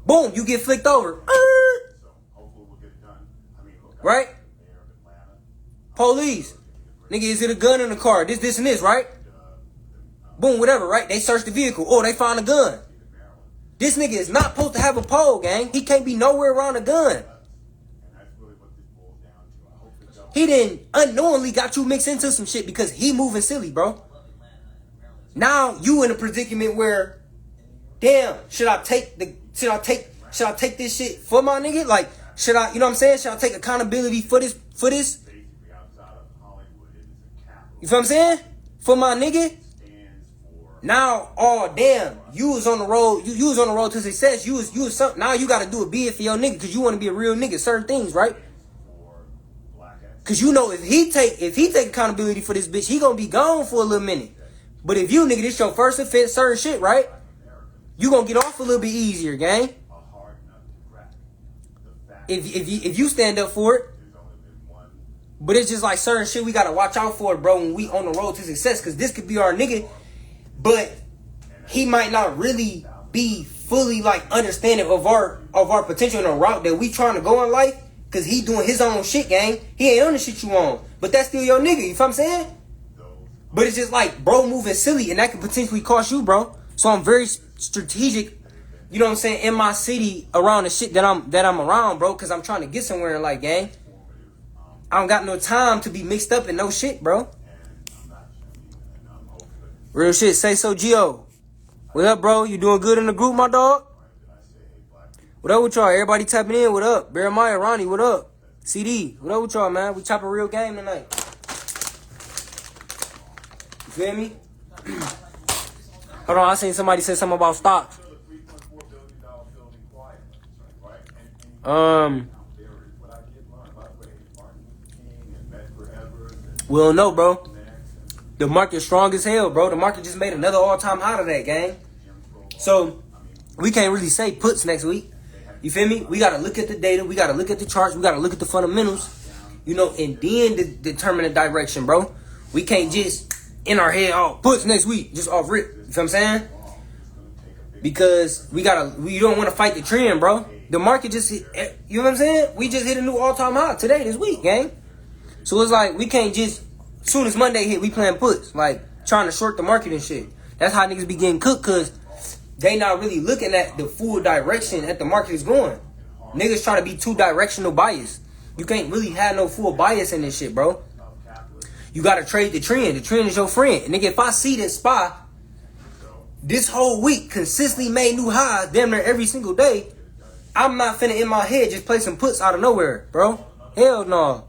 Boom, you get flicked over. Right? Police. Nigga, is it a gun in the car? This, and this, right? Boom, whatever, right? They search the vehicle. Oh, they found a gun. This nigga is not supposed to have a pole, gang. He can't be nowhere around a gun. He didn't unknowingly got you mixed into some shit because he moving silly, bro. Now you in a predicament where, damn, should I take this shit for my nigga? Like, should I, you know what I'm saying? Should I take accountability for this? You feel what I'm saying? For my nigga? Now, oh damn, you was on the road. You was on the road to success. You was something. Now you got to do a bid for your nigga because you want to be a real nigga. Certain things, right? Because you know if he take accountability for this bitch, he gonna be gone for a little minute. But if you nigga, this your first offense, certain shit, right? You gonna get off a little bit easier, gang. If you stand up for it. But it's just like certain shit we gotta watch out for, bro, when we on the road to success. Because this could be our nigga, but he might not really be fully like understanding of our potential in the route that we trying to go in life. Because he doing his own shit, gang. He ain't on the shit you on. But that's still your nigga, you feel what I'm saying? But it's just like, bro, moving silly, and that could potentially cost you, bro. So I'm very strategic, you know what I'm saying, in my city around the shit that I'm around, bro. Because I'm trying to get somewhere in life, gang. I don't got no time to be mixed up in no shit, bro. Real shit. Say so, Gio. What up, bro? You doing good in the group, my dog? What up with y'all? Everybody tapping in. What up? Jeremiah, Ronnie, what up? CD, what up with y'all, man? We chopping real game tonight. You feel me? Hold on, I seen somebody say something about stocks. We don't know, bro. The market's strong as hell, bro. The market just made another all-time high today, gang. So, we can't really say puts next week. You feel me? We got to look at the data. We got to look at the charts. We got to look at the fundamentals. You know, and then determine the direction, bro. We can't just, in our head, oh, puts next week. Just off rip. You feel what I'm saying? Because we don't want to fight the trend, bro. The market just hit, you know what I'm saying? We just hit a new all-time high today, this week, gang. So it's like, we can't just, as soon as Monday hit, we playing puts. Like, trying to short the market and shit. That's how niggas be getting cooked, because they not really looking at the full direction that the market is going. Niggas try to be too directional biased. You can't really have no full bias in this shit, bro. You got to trade the trend. The trend is your friend. And nigga, if I see this SPY this whole week consistently made new highs damn near every single day, I'm not finna in my head just play some puts out of nowhere, bro. Hell no.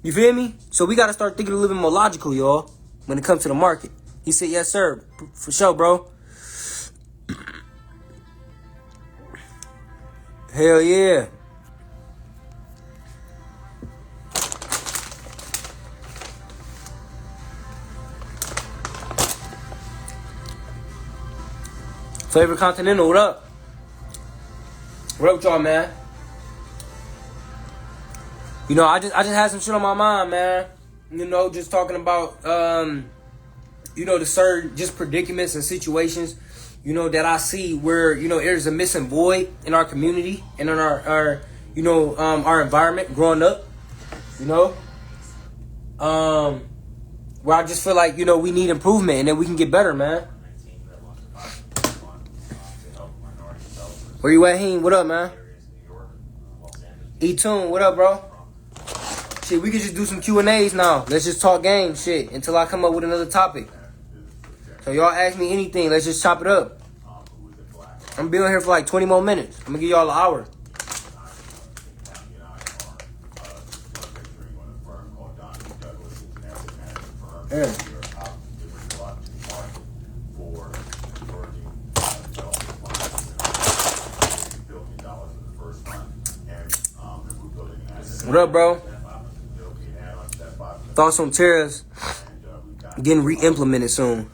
You feel me? So we got to start thinking a little bit more logical, y'all, when it comes to the market. He said, yes, sir. For sure, bro. Hell yeah. Favorite Continental, what up? What up with y'all, man? You know, I just had some shit on my mind, man. You know, just talking about, you know, the certain just predicaments and situations, you know, that I see where, you know, there's a missing void in our community and in our you know, our environment growing up, you know. Where I just feel like, you know, we need improvement and then we can get better, man. Where you at, Heen? What up, man? E-Tune, what up, bro? Shit, we could just do some Q&As now. Let's just talk game shit until I come up with another topic. So y'all ask me anything. Let's just chop it up. I'm being here for like 20 more minutes. I'm going to give y'all an hour. Yeah. What up, bro? Thoughts on tariffs getting re-implemented soon?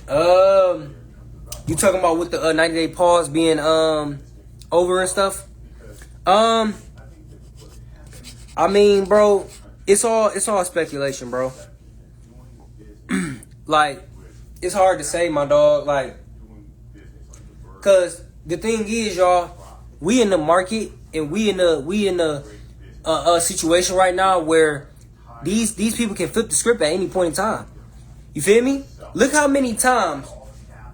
You talking about with the 90-day pause being over and stuff? I mean, bro, it's all speculation, bro. Like, it's hard to say, my dog. Like, cause the thing is, y'all, we in the market and we in a situation right now where these people can flip the script at any point in time. You feel me? Look how many times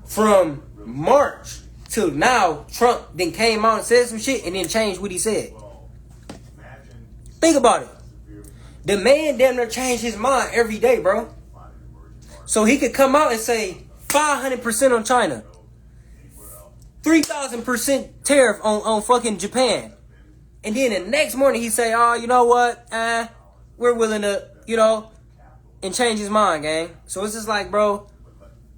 from March till now Trump then came out and said some shit and then changed what he said. Think about it. The man damn near changed his mind every day, bro. So he could come out and say 500% on China, 3,000% tariff on fucking Japan. And then the next morning he say, oh, you know what? We're willing to, you know, and change his mind, gang. So it's just like, bro,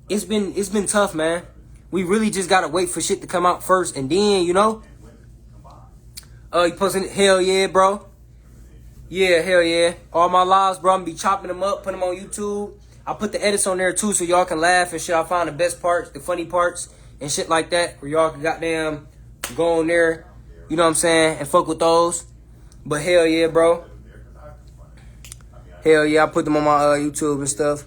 it's been tough, man. We really just gotta wait for shit to come out first, and then, you know, you posting, hell yeah, bro. Yeah, hell yeah. All my lives, bro, I'm gonna be chopping them up, putting them on YouTube. I put the edits on there too, so y'all can laugh and shit. I find the best parts, the funny parts, and shit like that, where y'all can goddamn go on there, you know what I'm saying, and fuck with those. But hell yeah, bro. Hell yeah, I put them on my YouTube and stuff.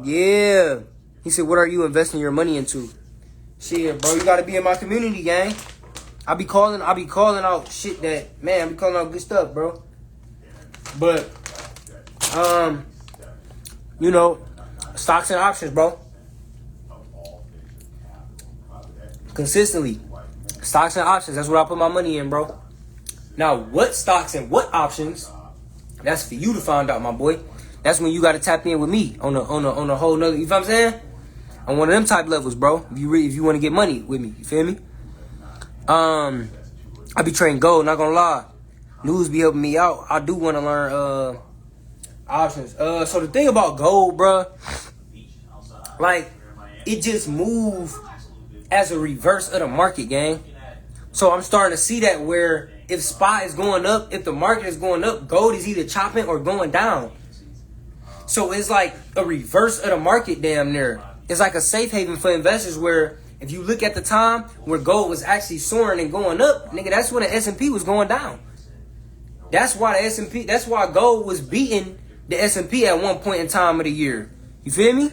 Yeah. He said, what are you investing your money into? Shit, bro, you gotta be in my community, gang. I be calling out shit that, man, I be calling out good stuff, bro. But, you know, stocks and options, bro. Consistently. Stocks and options, that's what I put my money in, bro. Now, what stocks and what options, that's for you to find out, my boy. That's when you gotta tap in with me on a whole nother, you feel what I'm saying? On one of them type levels, bro. If you want to get money with me, you feel me? I be trading gold, not gonna lie. News be helping me out. I do want to learn options. So the thing about gold, bro, like, it just move as a reverse of the market, gang. So I'm starting to see that where if spot is going up, if the market is going up, gold is either chopping or going down. So it's like a reverse of the market damn near. It's like a safe haven for investors where if you look at the time where gold was actually soaring and going up, nigga, that's when the S&P was going down. That's why gold was beating the S&P at one point in time of the year. You feel me?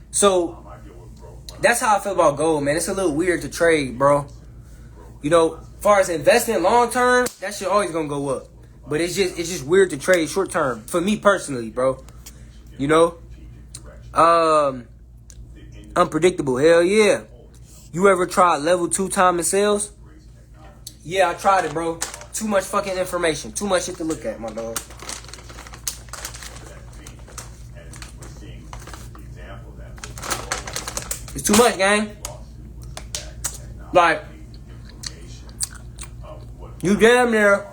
So that's how I feel about gold, man. It's a little weird to trade, bro. You know, as far as investing long term, that shit always gonna go up. But it's just weird to trade short term. For me personally, bro. You know? Unpredictable, hell yeah. You ever tried level 2 time in sales? Yeah, I tried it, bro. Too much fucking information. Too much shit to look at, my dog. It's too much, gang. Like, you damn near.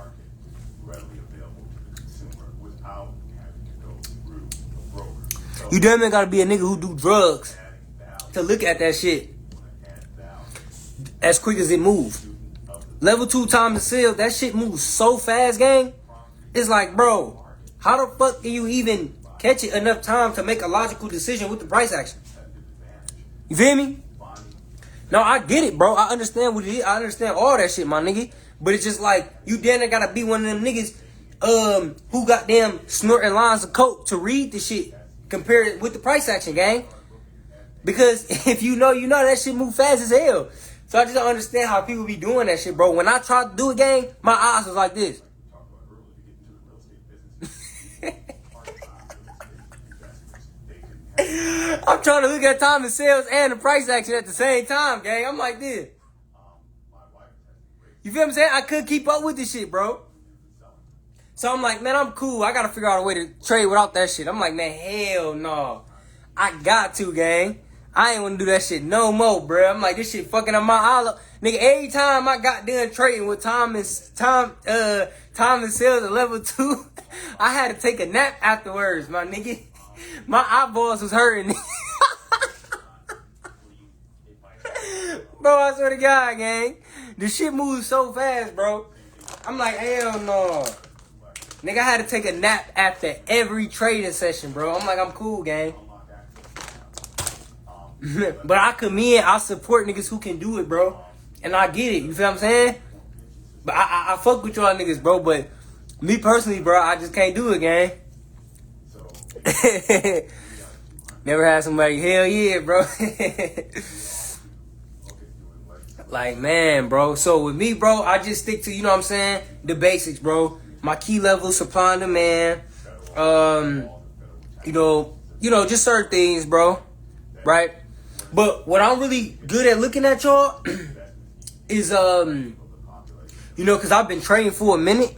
You damn near gotta be a nigga who do drugs to look at that shit as quick as it moves. Level 2 time to sell, that shit moves so fast, gang. It's like, bro, how the fuck can you even catch it enough time to make a logical decision with the price action? You feel me? No, I get it, bro. I understand what it is. I understand all that shit, my nigga. But it's just like, you damn near gotta be one of them niggas who got them snorting lines of coke to read the shit, compare it with the price action, gang. Because if you know that shit move fast as hell. So I just don't understand how people be doing that shit, bro. When I tried to do it, gang, my eyes was like this. I'm trying to look at time and sales and the price action at the same time, gang. I'm like this. You feel what I'm saying? I couldn't keep up with this shit, bro. So I'm like, man, I'm cool. I gotta figure out a way to trade without that shit. I'm like, man, hell no. I got to, gang. I ain't wanna do that shit no more, bro. I'm like, this shit fucking up my eye. Nigga, every time I got done trading with time and sales at level 2, I had to take a nap afterwards, my nigga. My eyeballs was hurting. Bro, I swear to God, gang. The shit moves so fast, bro. I'm like, hell no. Nigga, I had to take a nap after every trading session, bro. I'm like, I'm cool, gang. But I support niggas who can do it, bro. And I get it, you feel what I'm saying? But I fuck with y'all niggas, bro. But me personally, bro, I just can't do it, gang. Never had somebody, hell yeah, bro. Like, man, bro. So with me, bro, I just stick to, you know what I'm saying, the basics, bro. My key levels, supply and demand. You know, just certain things, bro. Right? But what I'm really good at looking at, y'all, is, you know, because I've been trading for a minute.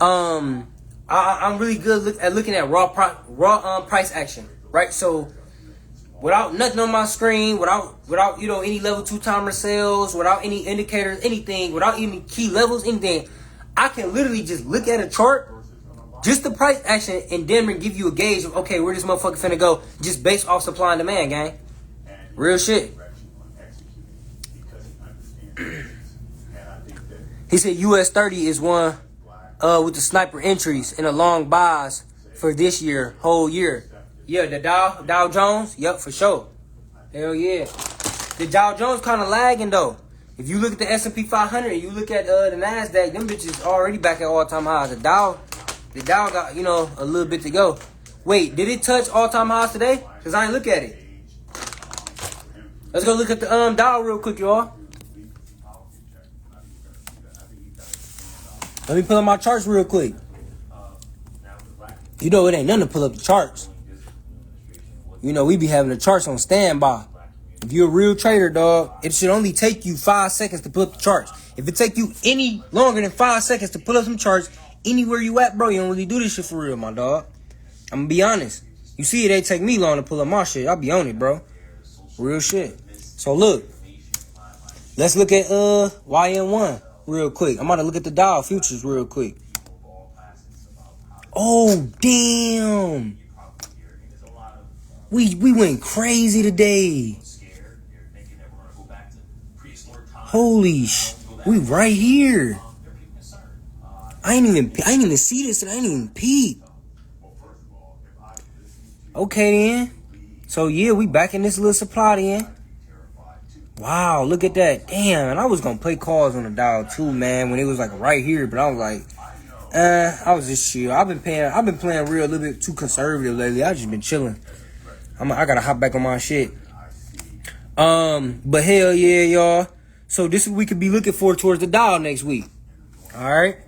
I'm really good at looking at raw price action, right? So without nothing on my screen, without you know, any level 2 timer sales, without any indicators, anything, without any key levels, anything, I can literally just look at a chart Just the price action and Denver give you a gauge of, okay, where this motherfucker finna go, just based off supply and demand, gang. Real shit. He said US 30 is one with the sniper entries and the long buys for this year, whole year. Yeah, the Dow Jones, yep, for sure. Hell yeah. The Dow Jones kind of lagging though. If you look at the S&P 500 and you look at the NASDAQ, them bitches already back at all-time highs. The Dow got, you know, a little bit to go. Wait, did it touch all-time highs today? Because I ain't look at it. Let's go look at the Dow real quick, y'all. Let me pull up my charts real quick. You know it ain't nothing to pull up the charts. You know, we be having the charts on standby. If you're a real trader, dog, it should only take you 5 seconds to pull up the charts. If it take you any longer than 5 seconds to pull up some charts, anywhere you at, bro, you don't really do this shit for real, my dog. I'm gonna be honest. You see, it ain't take me long to pull up my shit. I'll be on it, bro. Real shit. So look, let's look at YN1 real quick. I'm about to look at the Dow futures real quick. Oh damn, we went crazy today. Holy sh! We right here. I ain't even see this, and I ain't even peep. Okay then. So yeah, we back in this little supply then. Wow, look at that. Damn, and I was gonna play calls on the Dow too, man, when it was like right here, but I was like, I was just chill. I've been playing real a little bit too conservative lately. I just been chilling. I gotta hop back on my shit. But hell yeah, y'all. So this is what we could be looking for towards the Dow next week. Alright?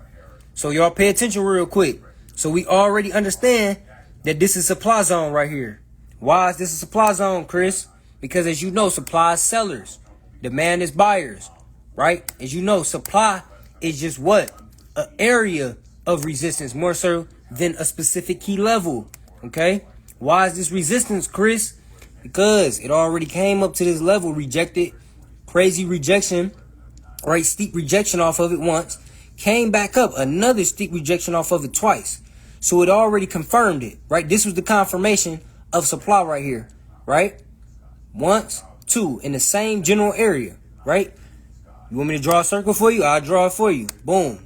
So y'all pay attention real quick. So we already understand that this is supply zone right here. Why is this a supply zone, Chris? Because as you know, supply is sellers. Demand is buyers. Right? As you know, supply is just what? An area of resistance, more so than a specific key level. Okay? Why is this resistance, Chris? Because it already came up to this level, rejected, crazy rejection, right? Steep rejection off of it once, came back up, another steep rejection off of it twice. So it already confirmed it, right? This was the confirmation of supply right here, right? Once, two, in the same general area, right? You want me to draw a circle for you? I'll draw it for you. Boom.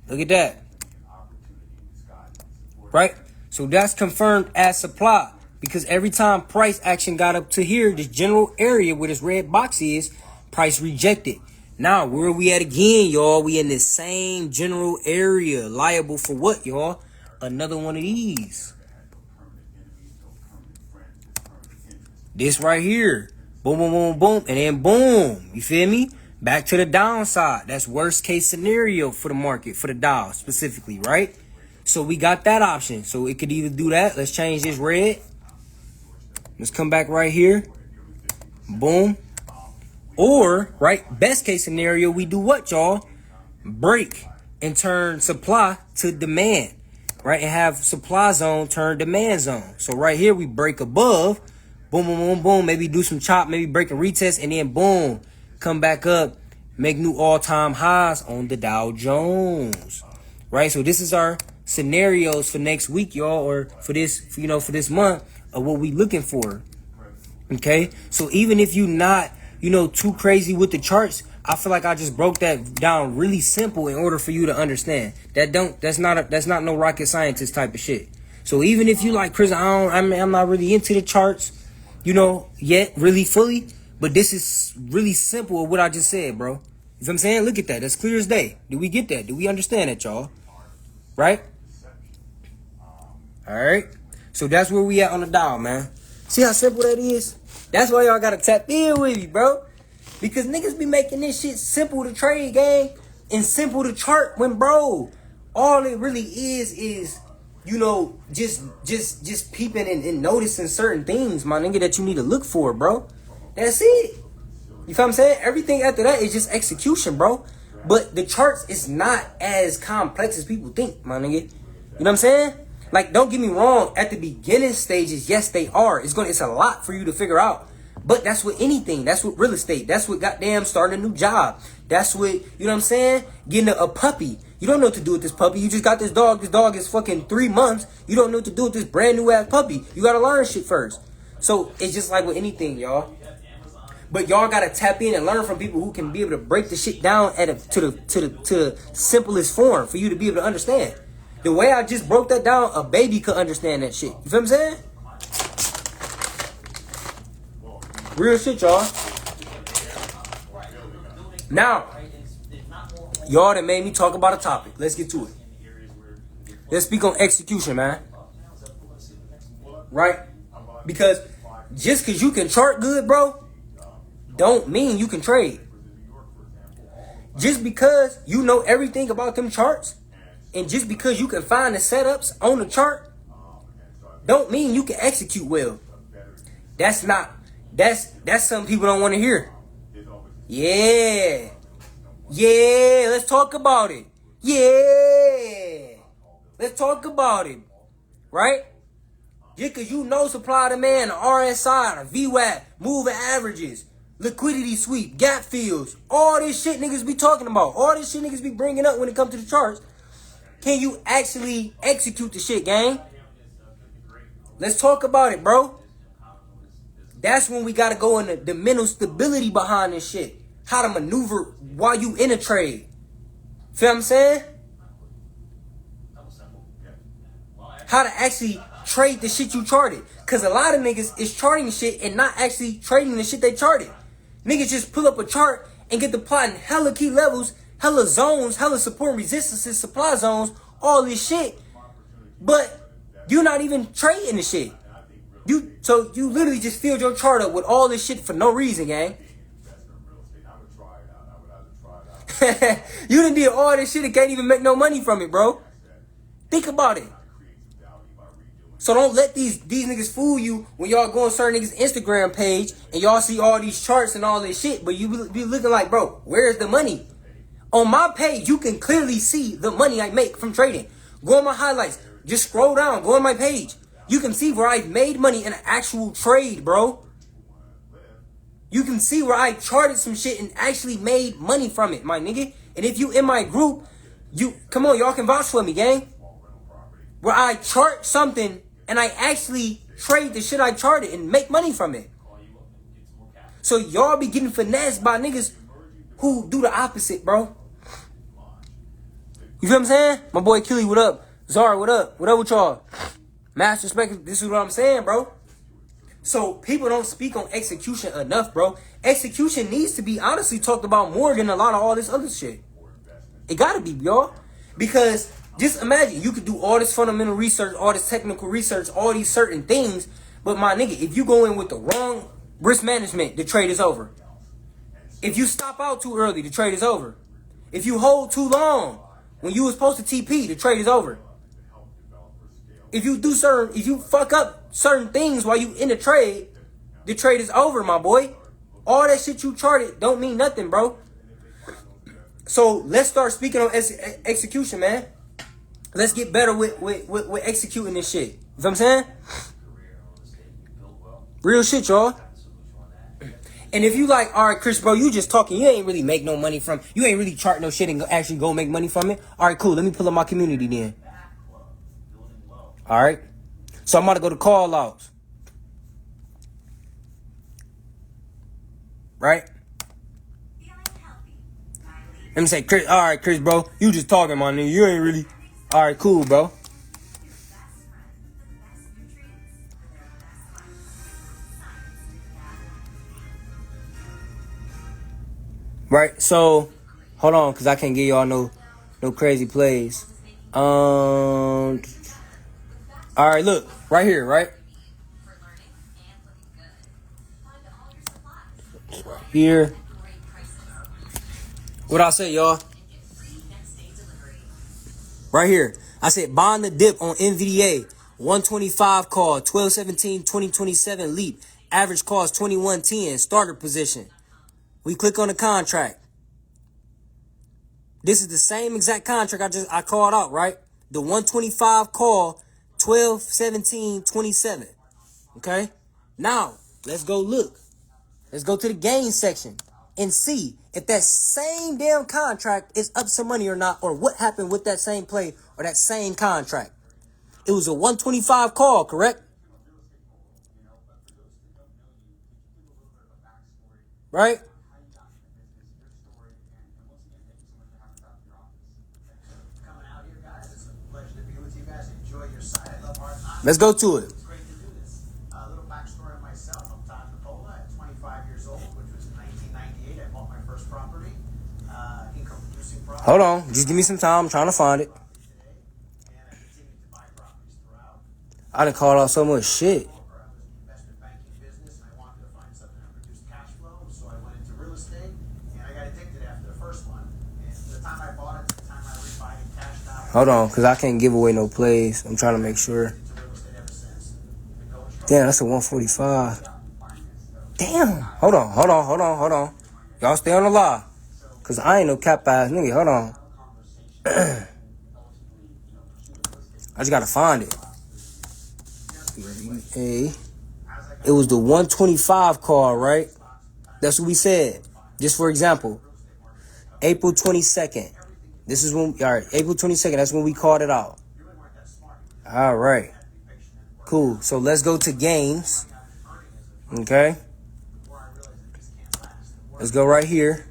Look at that. Right? So that's confirmed as supply. Because every time price action got up to here, this general area where this red box is, price rejected. Now, where are we at again, y'all? We in this same general area. Liable for what, y'all? Another one of these. This right here. Boom, boom, boom, boom. And then boom. You feel me? Back to the downside. That's worst case scenario for the market, for the Dow specifically, right? So we got that option. So it could either do that. Let's change this red. Let's come back right here. Boom. Or, right, best case scenario, we do what, y'all? Break and turn supply to demand, right? And have supply zone turn demand zone. So right here, we break above. Boom, boom, boom, boom. Maybe do some chop, maybe break a retest, and then boom, come back up, make new all-time highs on the Dow Jones, right? So this is our scenarios for next week, y'all, or for this, for this month of what we looking for. Okay, so even if you not, too crazy with the charts, I feel like I just broke that down really simple in order for you to understand. That's not no rocket scientist type of shit. So even if you like, Chris, I'm not really into the charts, yet really fully, but this is really simple of what I just said, bro. You know what I'm saying? Look at that. That's clear as day. Do we get that? Do we understand that, y'all? Right? All right. So that's where we at on the Dow, man. See how simple that is? That's why y'all gotta tap in with me, bro. Because niggas be making this shit simple to trade, gang, and simple to chart when, bro, all it really is, just peeping and noticing certain things, my nigga, that you need to look for, bro. That's it. You feel what I'm saying? Everything after that is just execution, bro. But the charts is not as complex as people think, my nigga. You know what I'm saying? Like, don't get me wrong, at the beginning stages, yes, they are. It's a lot for you to figure out. But that's with anything. That's with real estate. That's with goddamn starting a new job. That's with, you know what I'm saying? Getting a puppy. You don't know what to do with this puppy. You just got this dog. This dog is fucking 3 months. You don't know what to do with this brand new ass puppy. You gotta learn shit first. So it's just like with anything, y'all. But y'all gotta tap in and learn from people who can be able to break the shit down to the simplest form for you to be able to understand. The way I just broke that down, a baby could understand that shit. You feel what I'm saying? Real shit, y'all. Now, y'all that made me talk about a topic. Let's get to it. Let's speak on execution, man. Right? Because just because you can chart good, bro, don't mean you can trade. Just because you know everything about them charts, and just because you can find the setups on the chart, don't mean you can execute well. That's something people don't want to hear. Yeah, let's talk about it. Yeah, let's talk about it. Right? Just because you know supply demand, the RSI, the VWAP, moving averages, liquidity sweep, gap fills, all this shit niggas be talking about, all this shit niggas be bringing up when it comes to the charts. Can you actually execute the shit, gang? Let's talk about it, bro. That's when we gotta go into the mental stability behind this shit. How to maneuver while you in a trade. Feel what I'm saying? How to actually trade the shit you charted. Cause a lot of niggas is charting shit and not actually trading the shit they charted. Niggas just pull up a chart and get to plotting hella key levels, hella zones, hella support and resistances, supply zones, all this shit. But you're not even trading the shit. So you literally just filled your chart up with all this shit for no reason, gang. You done did all this shit and can't even make no money from it, bro. Think about it. So don't let these niggas fool you when y'all go on certain niggas' Instagram page and y'all see all these charts and all this shit, but you be looking like, bro, where's the money? On my page, you can clearly see the money I make from trading. Go on my highlights. Just scroll down. Go on my page. You can see where I've made money in an actual trade, bro. You can see where I charted some shit and actually made money from it, my nigga. And if you in my group, come on, y'all can vouch for me, gang. Where I chart something and I actually trade the shit I charted and make money from it. So y'all be getting finessed by niggas who do the opposite, bro. You feel what I'm saying? My boy Killy, what up? Zara, what up? What up with y'all? Master respect, this is what I'm saying, bro. So people don't speak on execution enough, bro. Execution needs to be honestly talked about more than a lot of all this other shit. It gotta be, y'all. Because just imagine, you could do all this fundamental research, all this technical research, all these certain things. But my nigga, if you go in with the wrong risk management, the trade is over. If you stop out too early, the trade is over. If you hold too long when you were supposed to TP, the trade is over. If you fuck up certain things while you in the trade is over, my boy. All that shit you charted don't mean nothing, bro. So let's start speaking on execution, man. Let's get better with executing this shit. You know what I'm saying? Real shit, y'all. And if you like, all right, Chris, bro, you just talking. You ain't really make no money from. You ain't really chart no shit and actually go make money from it. All right, cool. Let me pull up my community then. All right. So I'm about to go to call outs. Right? Let me say, Chris, all right, Chris, bro, you just talking, my nigga. You ain't really. All right, cool, bro. Right, so hold on, cause I can't give y'all no crazy plays. All right, look right here, right here. What I say, y'all? Right here, I said bond the dip on NVDA. 125 call, 12/17, 2027 leap. Average cost 21.10. Starter position. We click on the contract. This is the same exact contract I called out, right? The 125 call, 12/17/27. Okay? Now, let's go look. Let's go to the gain section. and see if that same damn contract is up some money or not, or what happened with that same play or that same contract. It was a 125 call, correct? Right? Let's go to it. A little backstory on myself. I'm Todd Nicola at 25 years old, which was in 1998. I bought my first property, income producing property. Hold on. Just give me some time. I'm trying to find it. And I continued to buy properties throughout. I done called out so much shit. I was in the investment banking business, and I wanted to find something that produced cash flow, so I went into real estate, and I got addicted after the first one. And from the time I bought it to the time I refied and cashed out. Hold on, because I can't give away no plays. I'm trying to make sure. Damn, that's a 145. Damn. Hold on. Y'all stay on the line. Because I ain't no cap ass nigga. Hold on. I just got to find it. Hey. It was the 125 call, right? That's what we said. Just for example, April 22nd. This is when, all right, April 22nd. That's when we called it out. All right. Cool. So let's go to games. Okay. Let's go right here.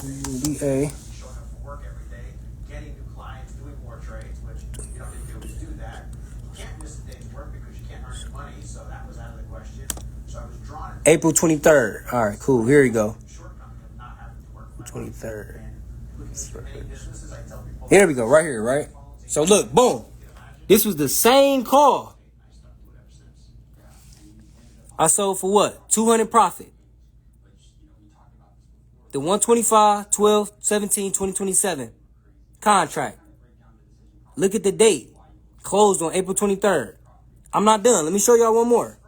NBA. April 23rd. All right, cool. Here we go. 23rd. Here we go. Right here, right? So look, boom. This was the same call. I sold for what? 200 profit. The 125, 12, 17, 2027 contract. Look at the date. Closed on April 23rd. I'm not done. Let me show y'all one more.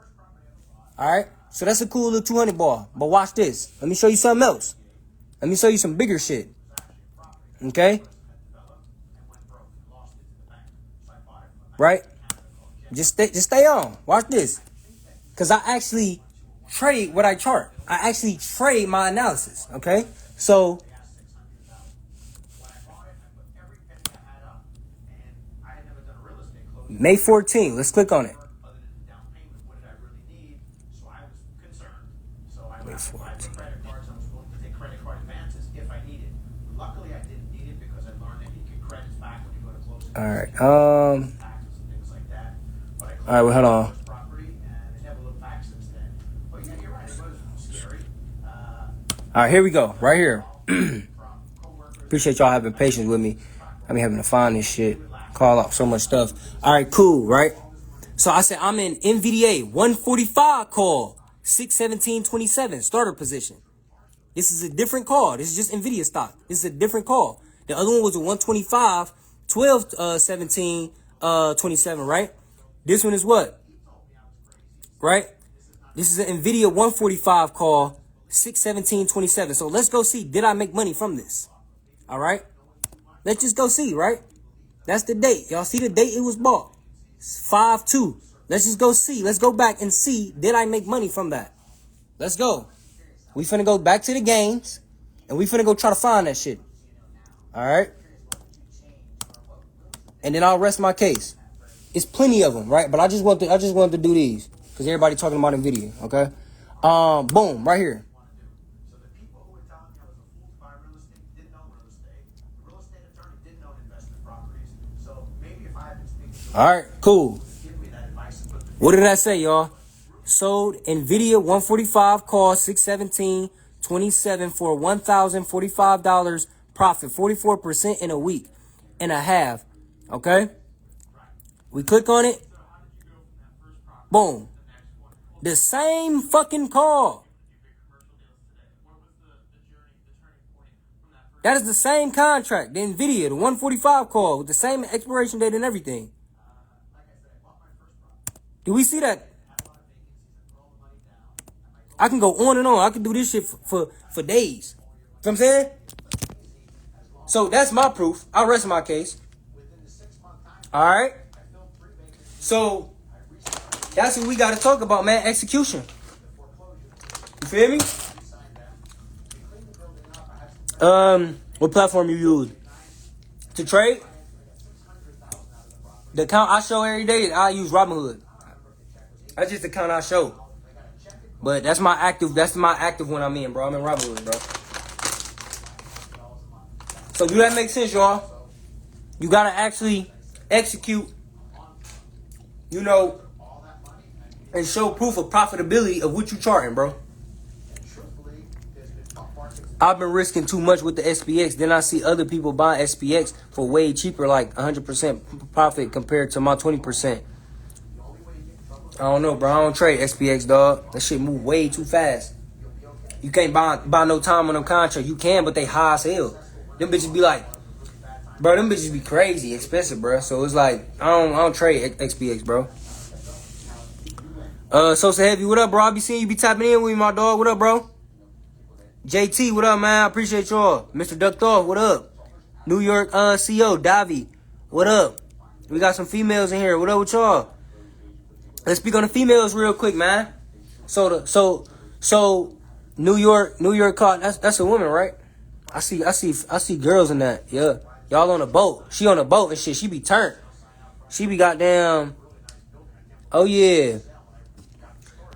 All right. So that's a cool little 200 ball. But watch this. Let me show you something else. Let me show you some bigger shit. Okay. Right? Just stay on. Watch this. Because I actually trade what I chart. I actually trade my analysis. Okay? So, May 14th. Let's click on it. May 14th. All right. All right, well, hold on. All right, here we go. Right here. Appreciate y'all having patience with me. I be having to find this shit. Call out so much stuff. All right, cool, right? So I said I'm in NVDA 145 call, 617.27 starter position. This is a different call. This is just NVIDIA stock. This is a different call. The other one was a 125, 12, 17, 27, right? This one is what? Right? This is an NVIDIA 145 call, 617.27. So let's go see. Did I make money from this? All right. Let's just go see, right? That's the date. Y'all see the date it was bought? It's 5/2. Let's just go see. Let's go back and see. Did I make money from that? Let's go. We finna go back to the games and we finna go try to find that shit. All right. And then I'll rest my case. It's plenty of them, right? But I just wanted to do these because everybody talking about NVIDIA. Okay. Boom, right here. All right, cool. What did I say, y'all? Sold NVIDIA 145 call 617.27 for $1,045 profit, 44% in a week and a half. Okay. We click on it. Boom. The same fucking call. That is the same contract. The NVIDIA, the 145 call with the same expiration date and everything. Do we see that? I can go on and on. I can do this shit for days. You know what I'm saying? So that's my proof. I'll rest my case. All right. So that's what we got to talk about, man. Execution. You feel me? What platform you use to trade? The account I show every day, I use Robinhood. That's just the account I show. But that's my active when I'm in, bro. I'm in Robinhood, bro. So do that make sense, y'all? You gotta actually execute, you know, and show proof of profitability of what you charting, bro. I've been risking too much with the SPX. Then I see other people buy SPX for way cheaper, like 100% profit compared to my 20%. I don't know, bro. I don't trade SPX, dog. That shit move way too fast. You can't buy no time on them contracts. You can, but they high as hell. Them bitches be like, bro, them bitches be crazy expensive, bro. So it's like, I don't trade SPX, bro. Sosa Heavy, what up, bro? I be seeing you be tapping in with me, my dog. What up, bro? JT, what up, man? I appreciate y'all. Mr. Ducked Off, what up? New York CO, Davi, what up? We got some females in here. What up with y'all? Let's speak on the females real quick, man. So New York caught. That's a woman, right? I see girls in that. Yeah, y'all on a boat. She on a boat and shit. She be turned. She be goddamn. Oh yeah.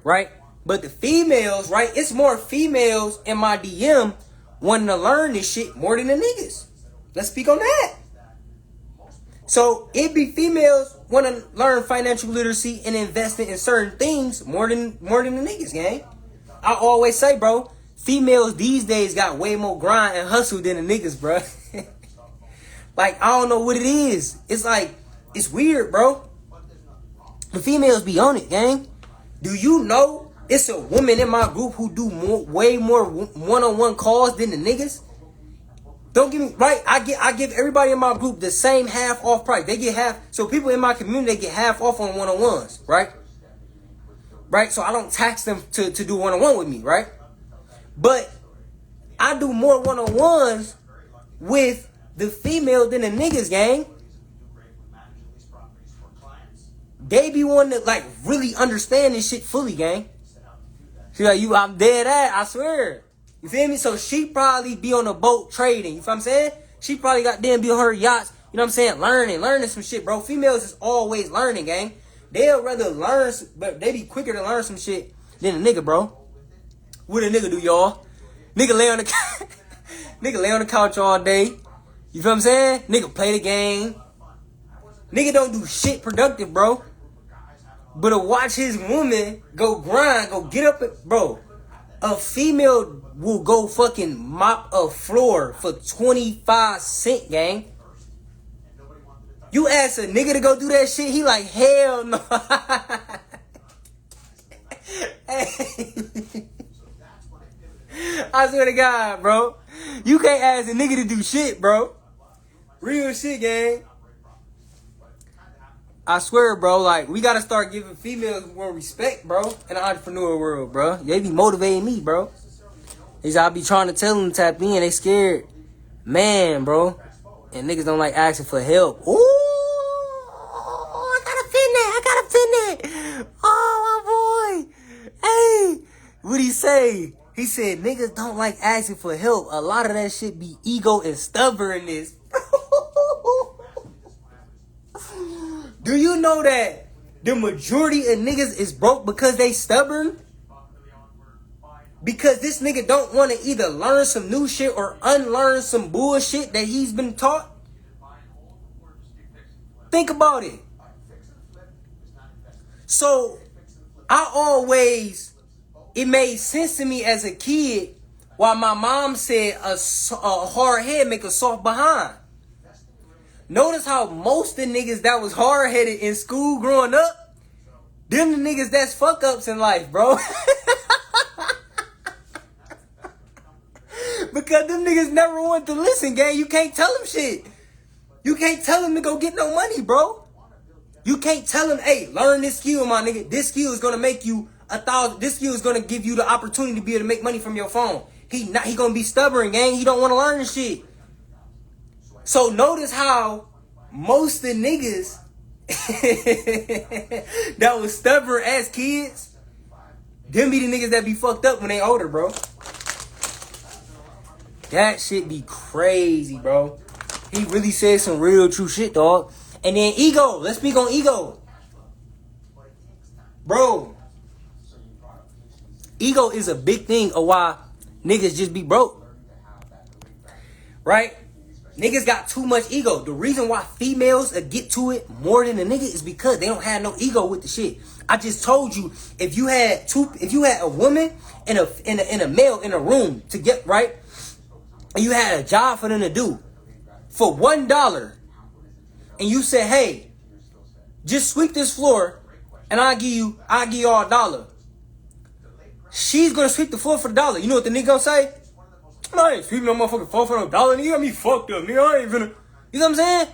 Right. But the females, right? It's more females in my DM wanting to learn this shit more than the niggas. Let's speak on that. So it be females want to learn financial literacy and investing in certain things more than the niggas, gang. I always say, bro, females these days got way more grind and hustle than the niggas, bro. Like, I don't know what it is. It's like, it's weird, bro. The females be on it, gang. Do you know it's a woman in my group who do way more one-on-one calls than the niggas? Don't get me right. I give everybody in my group the same half off price. They get half. So people in my community, they get half off on one-on-ones, right? Right. So I don't tax them to do one-on-one with me, right? But I do more one-on-ones with the female than the niggas, gang. They be wanting to like really understand this shit fully, gang. She like, I'm dead at, I swear. You feel me? So she probably be on a boat trading. You feel what I'm saying? She probably got them be on her yachts. You know what I'm saying? Learning some shit, bro. Females is always learning, gang. They'll rather learn, but they be quicker to learn some shit than a nigga, bro. What a nigga do, y'all? Nigga lay on the nigga lay on the couch all day. You feel what I'm saying? Nigga play the game. Nigga don't do shit productive, bro. But to watch his woman go grind, go get up, bro. A female will go fucking mop a floor for 25 cents, gang. You ask a nigga to go do that shit, he like, hell no. I swear to God, bro. You can't ask a nigga to do shit, bro. Real shit, gang. I swear, bro, like, we gotta start giving females more respect, bro, in the entrepreneur world, bro. They be motivating me, bro. I be trying to tell them to tap in, they scared. Man, bro. And niggas don't like asking for help. Ooh, I gotta fin that. Oh, my boy. Hey, what'd he say? He said, niggas don't like asking for help. A lot of that shit be ego and stubbornness. Do you know that the majority of niggas is broke because they stubborn? Because this nigga don't want to either learn some new shit or unlearn some bullshit that he's been taught? Think about it. So, it made sense to me as a kid why my mom said a hard head make a soft behind. Notice how most of the niggas that was hard-headed in school growing up, them the niggas that's fuck-ups in life, bro. Because them niggas never want to listen, gang. You can't tell them shit. You can't tell them to go get no money, bro. You can't tell them, hey, learn this skill, my nigga. This skill is going to make you $1,000. This skill is going to give you the opportunity to be able to make money from your phone. He going to be stubborn, gang. He don't want to learn this shit. So notice how most of the niggas that was stubborn as kids, Them be the niggas that be fucked up when they older, bro. That shit be crazy, bro. He really said some real true shit, dog. And then ego. Let's speak on ego. Bro. Ego is a big thing of why niggas just be broke. Right? Niggas got too much ego. The reason why females get to it more than a nigga is because they don't have no ego with the shit. I just told you, if you had a woman and a male in a room to get right, and you had a job for them to do for $1, and you said, hey, just sweep this floor and I'll give you all $1. She's gonna sweep the floor for the $1. You know what the nigga gonna say? I ain't sweeping no motherfucking floor for no $1. Nigga, you got me fucked up, nigga. I ain't finna. You know what I'm saying?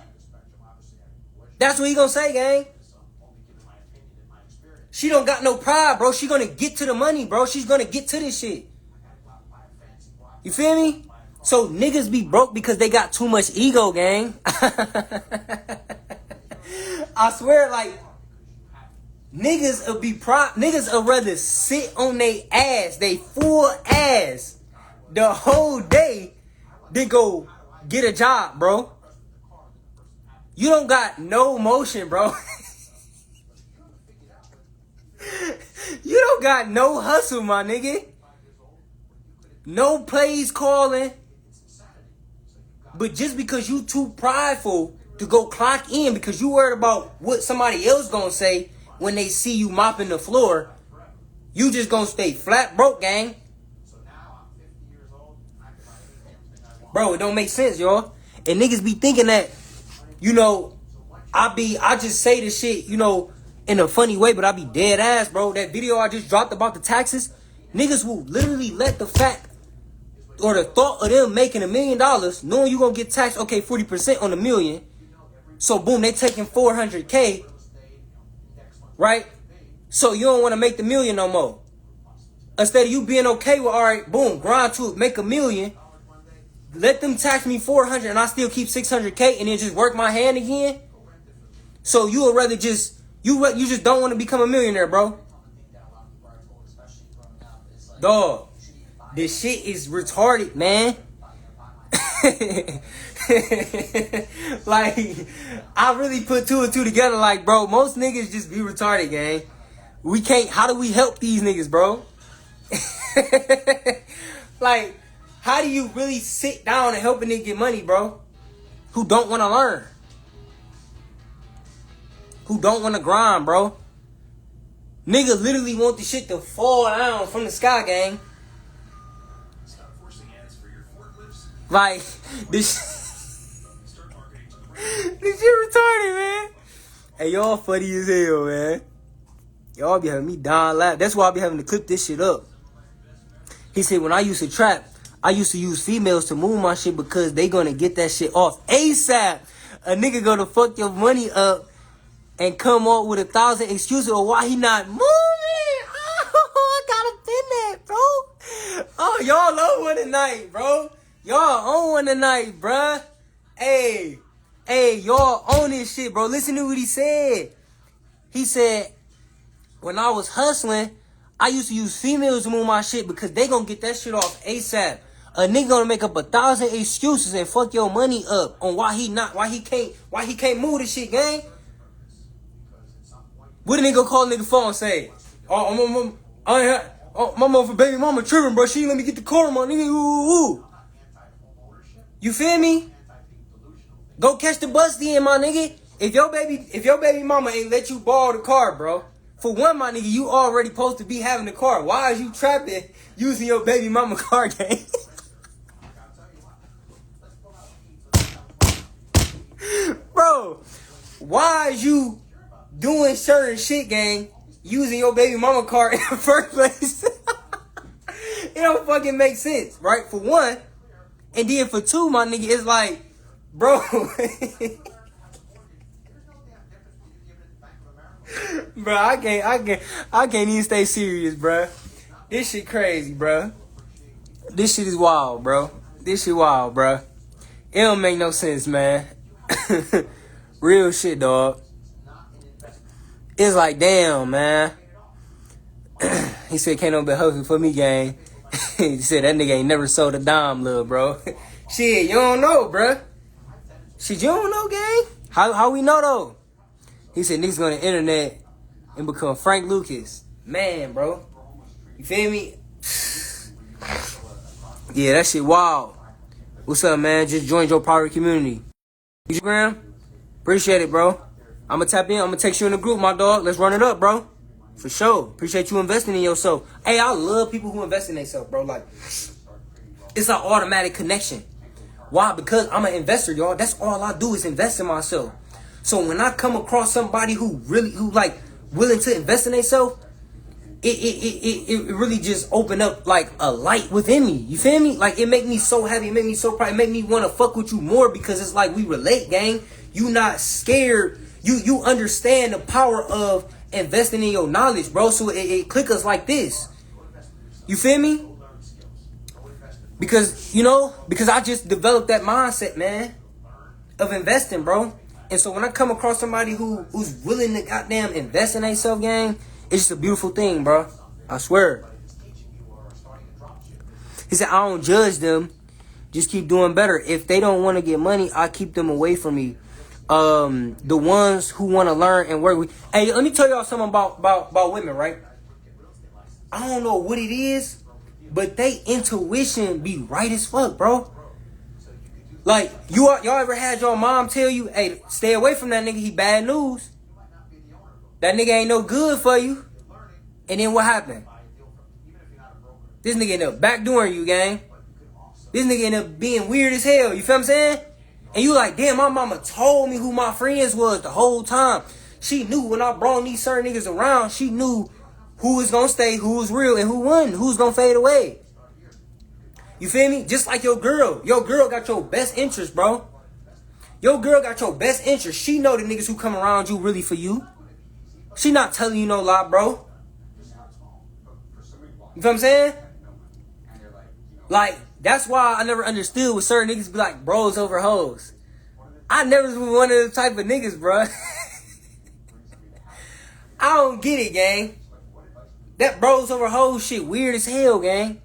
That's what he gonna say, gang. She don't got no pride, bro. She gonna get to the money, bro. She's gonna get to this shit. You feel me? So niggas be broke because they got too much ego, gang. I swear, like, niggas will rather sit on they ass, they full ass, the whole day than go get a job, bro. You don't got no motion, bro. You don't got no hustle, my nigga. No plays calling. But just because you too prideful to go clock in because you worried about what somebody else gonna say when they see you mopping the floor, you just gonna stay flat broke, gang. Bro, it don't make sense, y'all. And niggas be thinking that, you know, I just say this shit, you know, in a funny way, but I be dead ass, bro. That video I just dropped about the taxes, niggas will literally let the fact or the thought of them making $1 million, knowing you gonna get taxed, okay, 40% on $1 million. So boom, they taking $400K, right? So you don't want to make the $1 million no more. Instead of you being okay with, all right, boom, grind to it, make $1 million. Let them tax me $400 and I still keep $600K and then just work my hand again. So you would rather just you just don't want to become a millionaire, bro. Dog, this shit is retarded, man. Like, I really put 2 and 2 together. Like, bro, most niggas just be retarded, gang. We can't. How do we help these niggas, bro? Like, how do you really sit down and help a nigga get money, bro? Who don't want to learn? Who don't want to grind, bro? Nigga literally want the shit to fall down from the sky, gang. Like, this shit retarded, man. Hey, y'all funny as hell, man. Y'all be having me dying laugh. That's why I be having to clip this shit up. He said, when I used to trap, I used to use females to move my shit because they gonna get that shit off ASAP. A nigga gonna fuck your money up and come up with 1,000 excuses of why he not moving. Oh, I gotta pin that, bro. Oh, y'all on one tonight, bro. Y'all on one tonight, bruh. Hey, y'all on this shit, bro. Listen to what he said. He said, when I was hustling, I used to use females to move my shit because they gonna get that shit off ASAP. A nigga gonna make up 1,000 excuses and fuck your money up on why he can't move this shit, gang. What a nigga call a nigga phone and say, oh, my motherfucking baby mama tripping, bro. She ain't let me get the car, my nigga. Ooh. You feel me? Go catch the bus then, my nigga. If your baby mama ain't let you borrow the car, bro. For one, my nigga, you already supposed to be having the car. Why is you trapping using your baby mama car, gang? Bro, why is you doing certain shit, gang, using your baby mama car in the first place? It don't fucking make sense, right? For one. And then for two, my nigga, it's like, bro. Bro, I can't even stay serious, bro. This shit crazy, bro. This shit is wild, bro. This shit wild, bro. It don't make no sense, man. Real shit, dog. It's like, damn, man. He said, can't no be hustle for me, gang. He said, that nigga ain't never sold a dime, little bro. Shit, you don't know, bruh. Shit, you don't know, gang. How we know, though? He said, niggas go on the internet and become Frank Lucas. Man, bro. You feel me? Yeah, that shit wild. What's up, man? Just joined your private community. Instagram? Appreciate it, bro. I'm going to tap in. I'm going to text you in the group, my dog. Let's run it up, bro. For sure. Appreciate you investing in yourself. Hey, I love people who invest in themselves, bro. Like, it's an automatic connection. Why? Because I'm an investor, y'all. That's all I do is invest in myself. So when I come across somebody who like willing to invest in themselves, it really just open up like a light within me. You feel me? Like, it make me so happy. It make me so proud. It make me want to fuck with you more because it's like we relate, gang. You not scared. You understand the power of investing in your knowledge, bro. So it click us like this. You feel me? Because I just developed that mindset, man, of investing, bro. And so when I come across somebody who's willing to goddamn invest in themselves, gang, it's just a beautiful thing, bro. I swear. He said, I don't judge them. Just keep doing better. If they don't want to get money, I keep them away from me. The ones who want to learn and work with. Hey, let me tell y'all something about women, right? I don't know what it is, but they intuition be right as fuck, bro. Like, y'all ever had your mom tell you, hey, stay away from that nigga, he bad news. That nigga ain't no good for you. And then what happened? This nigga end up backdooring you, gang. This nigga end up being weird as hell. You feel what I'm saying? And you like, damn, my mama told me who my friends was the whole time. She knew when I brought these certain niggas around, she knew who was gonna stay, who was real, and who wasn't, who's gonna fade away. You feel me? Just like your girl. Your girl got your best interest, bro. Your girl got your best interest. She know the niggas who come around you really for you. She not telling you no lie, bro. You feel what I'm saying? Like, that's why I never understood with certain niggas be like bros over hoes. I never was one of the type of niggas, bro. I don't get it, gang. That bros over hoes shit weird as hell, gang.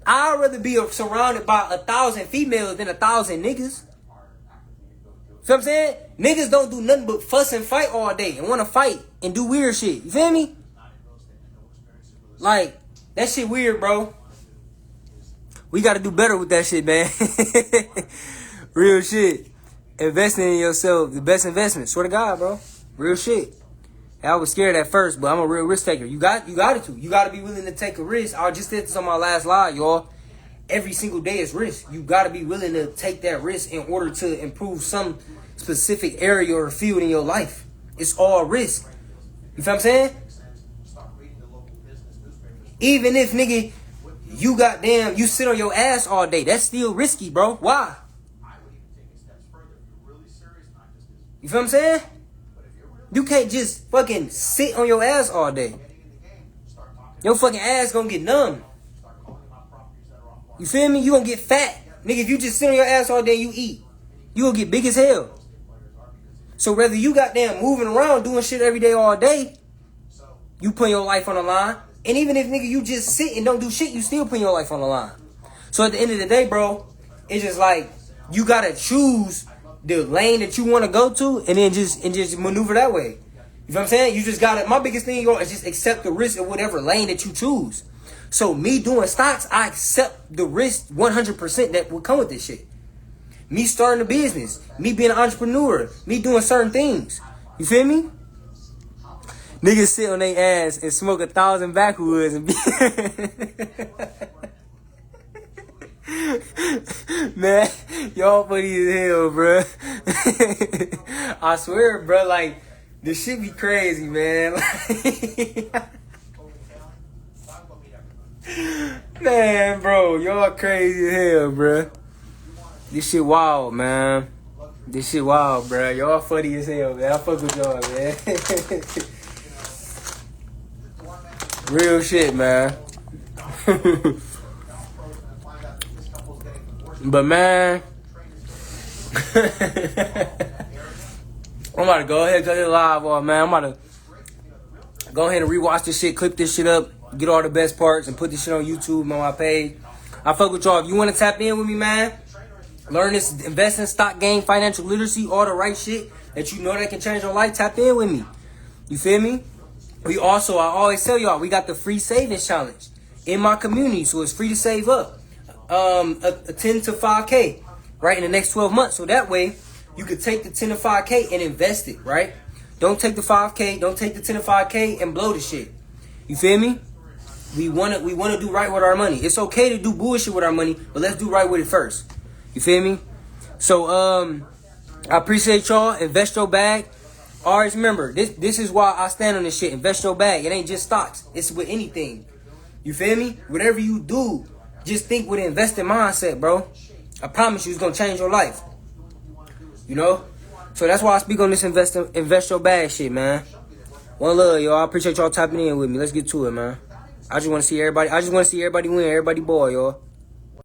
I'd rather be surrounded by 1,000 females than 1,000 niggas. Feel what I'm saying? Niggas don't do nothing but fuss and fight all day and want to fight and do weird shit. You feel me? Like, that shit weird, bro. We got to do better with that shit, man. Real shit. Investing in yourself, the best investment. Swear to God, bro. Real shit. I was scared at first, but I'm a real risk taker. You got it too. You got to be willing to take a risk. I just said this on my last live, y'all. Every single day is risk. You got to be willing to take that risk in order to improve some specific area or field in your life. It's all risk. You feel what I'm saying? Even if, nigga, you sit on your ass all day, that's still risky, bro. Why? You feel what I'm saying? You can't just fucking sit on your ass all day. Your fucking ass gonna get numb. You feel me? You gonna get fat. Nigga, if you just sit on your ass all day and you eat, you gonna get big as hell. So whether you goddamn moving around doing shit every day all day, you put your life on the line. And even if, nigga, you just sit and don't do shit, you still put your life on the line. So at the end of the day, bro, it's just like you gotta choose the lane that you want to go to, and then just maneuver that way. You know what I'm saying? You just gotta. My biggest thing, is just accept the risk of whatever lane that you choose. So me doing stocks, I accept the risk 100% that will come with this shit. Me starting a business, me being an entrepreneur, me doing certain things. You feel me? Niggas sit on their ass and smoke 1,000 backwoods and be. Man, y'all funny as hell, bro. I swear, bro, like, this shit be crazy, man. Man, bro, y'all crazy as hell, bro. This shit wild, man. This shit wild, bro. Y'all funny as hell, man. I fuck with y'all, man. Real shit, man. But man, I'm about to go ahead and cut it live off, man. I'm about to Go ahead and rewatch this shit, clip this shit up, get all the best parts, and put this shit on YouTube on my page. I fuck with y'all. If you want to tap in with me, man, learn this investing, stock game, financial literacy, all the right shit that you know that can change your life, tap in with me. You feel me? We also, I always tell y'all, we got the free savings challenge in my community, so it's free to save up a 10 to 5K, right, in the next 12 months. So that way, you could take the 10 to 5K and invest it, right? Don't take the 5K, don't take the 10 to 5K and blow the shit. You feel me? We wanna do right with our money. It's okay to do bullshit with our money, but let's do right with it first. You feel me? So I appreciate y'all. Invest your bag. Always remember, this is why I stand on this shit. Invest your bag. It ain't just stocks. It's with anything. You feel me? Whatever you do, just think with an investing mindset, bro. I promise you, it's gonna change your life. You know? So that's why I speak on this invest your bag shit, man. One love, y'all. I appreciate y'all tapping in with me. Let's get to it, man. I just want to see everybody win, everybody ball, y'all.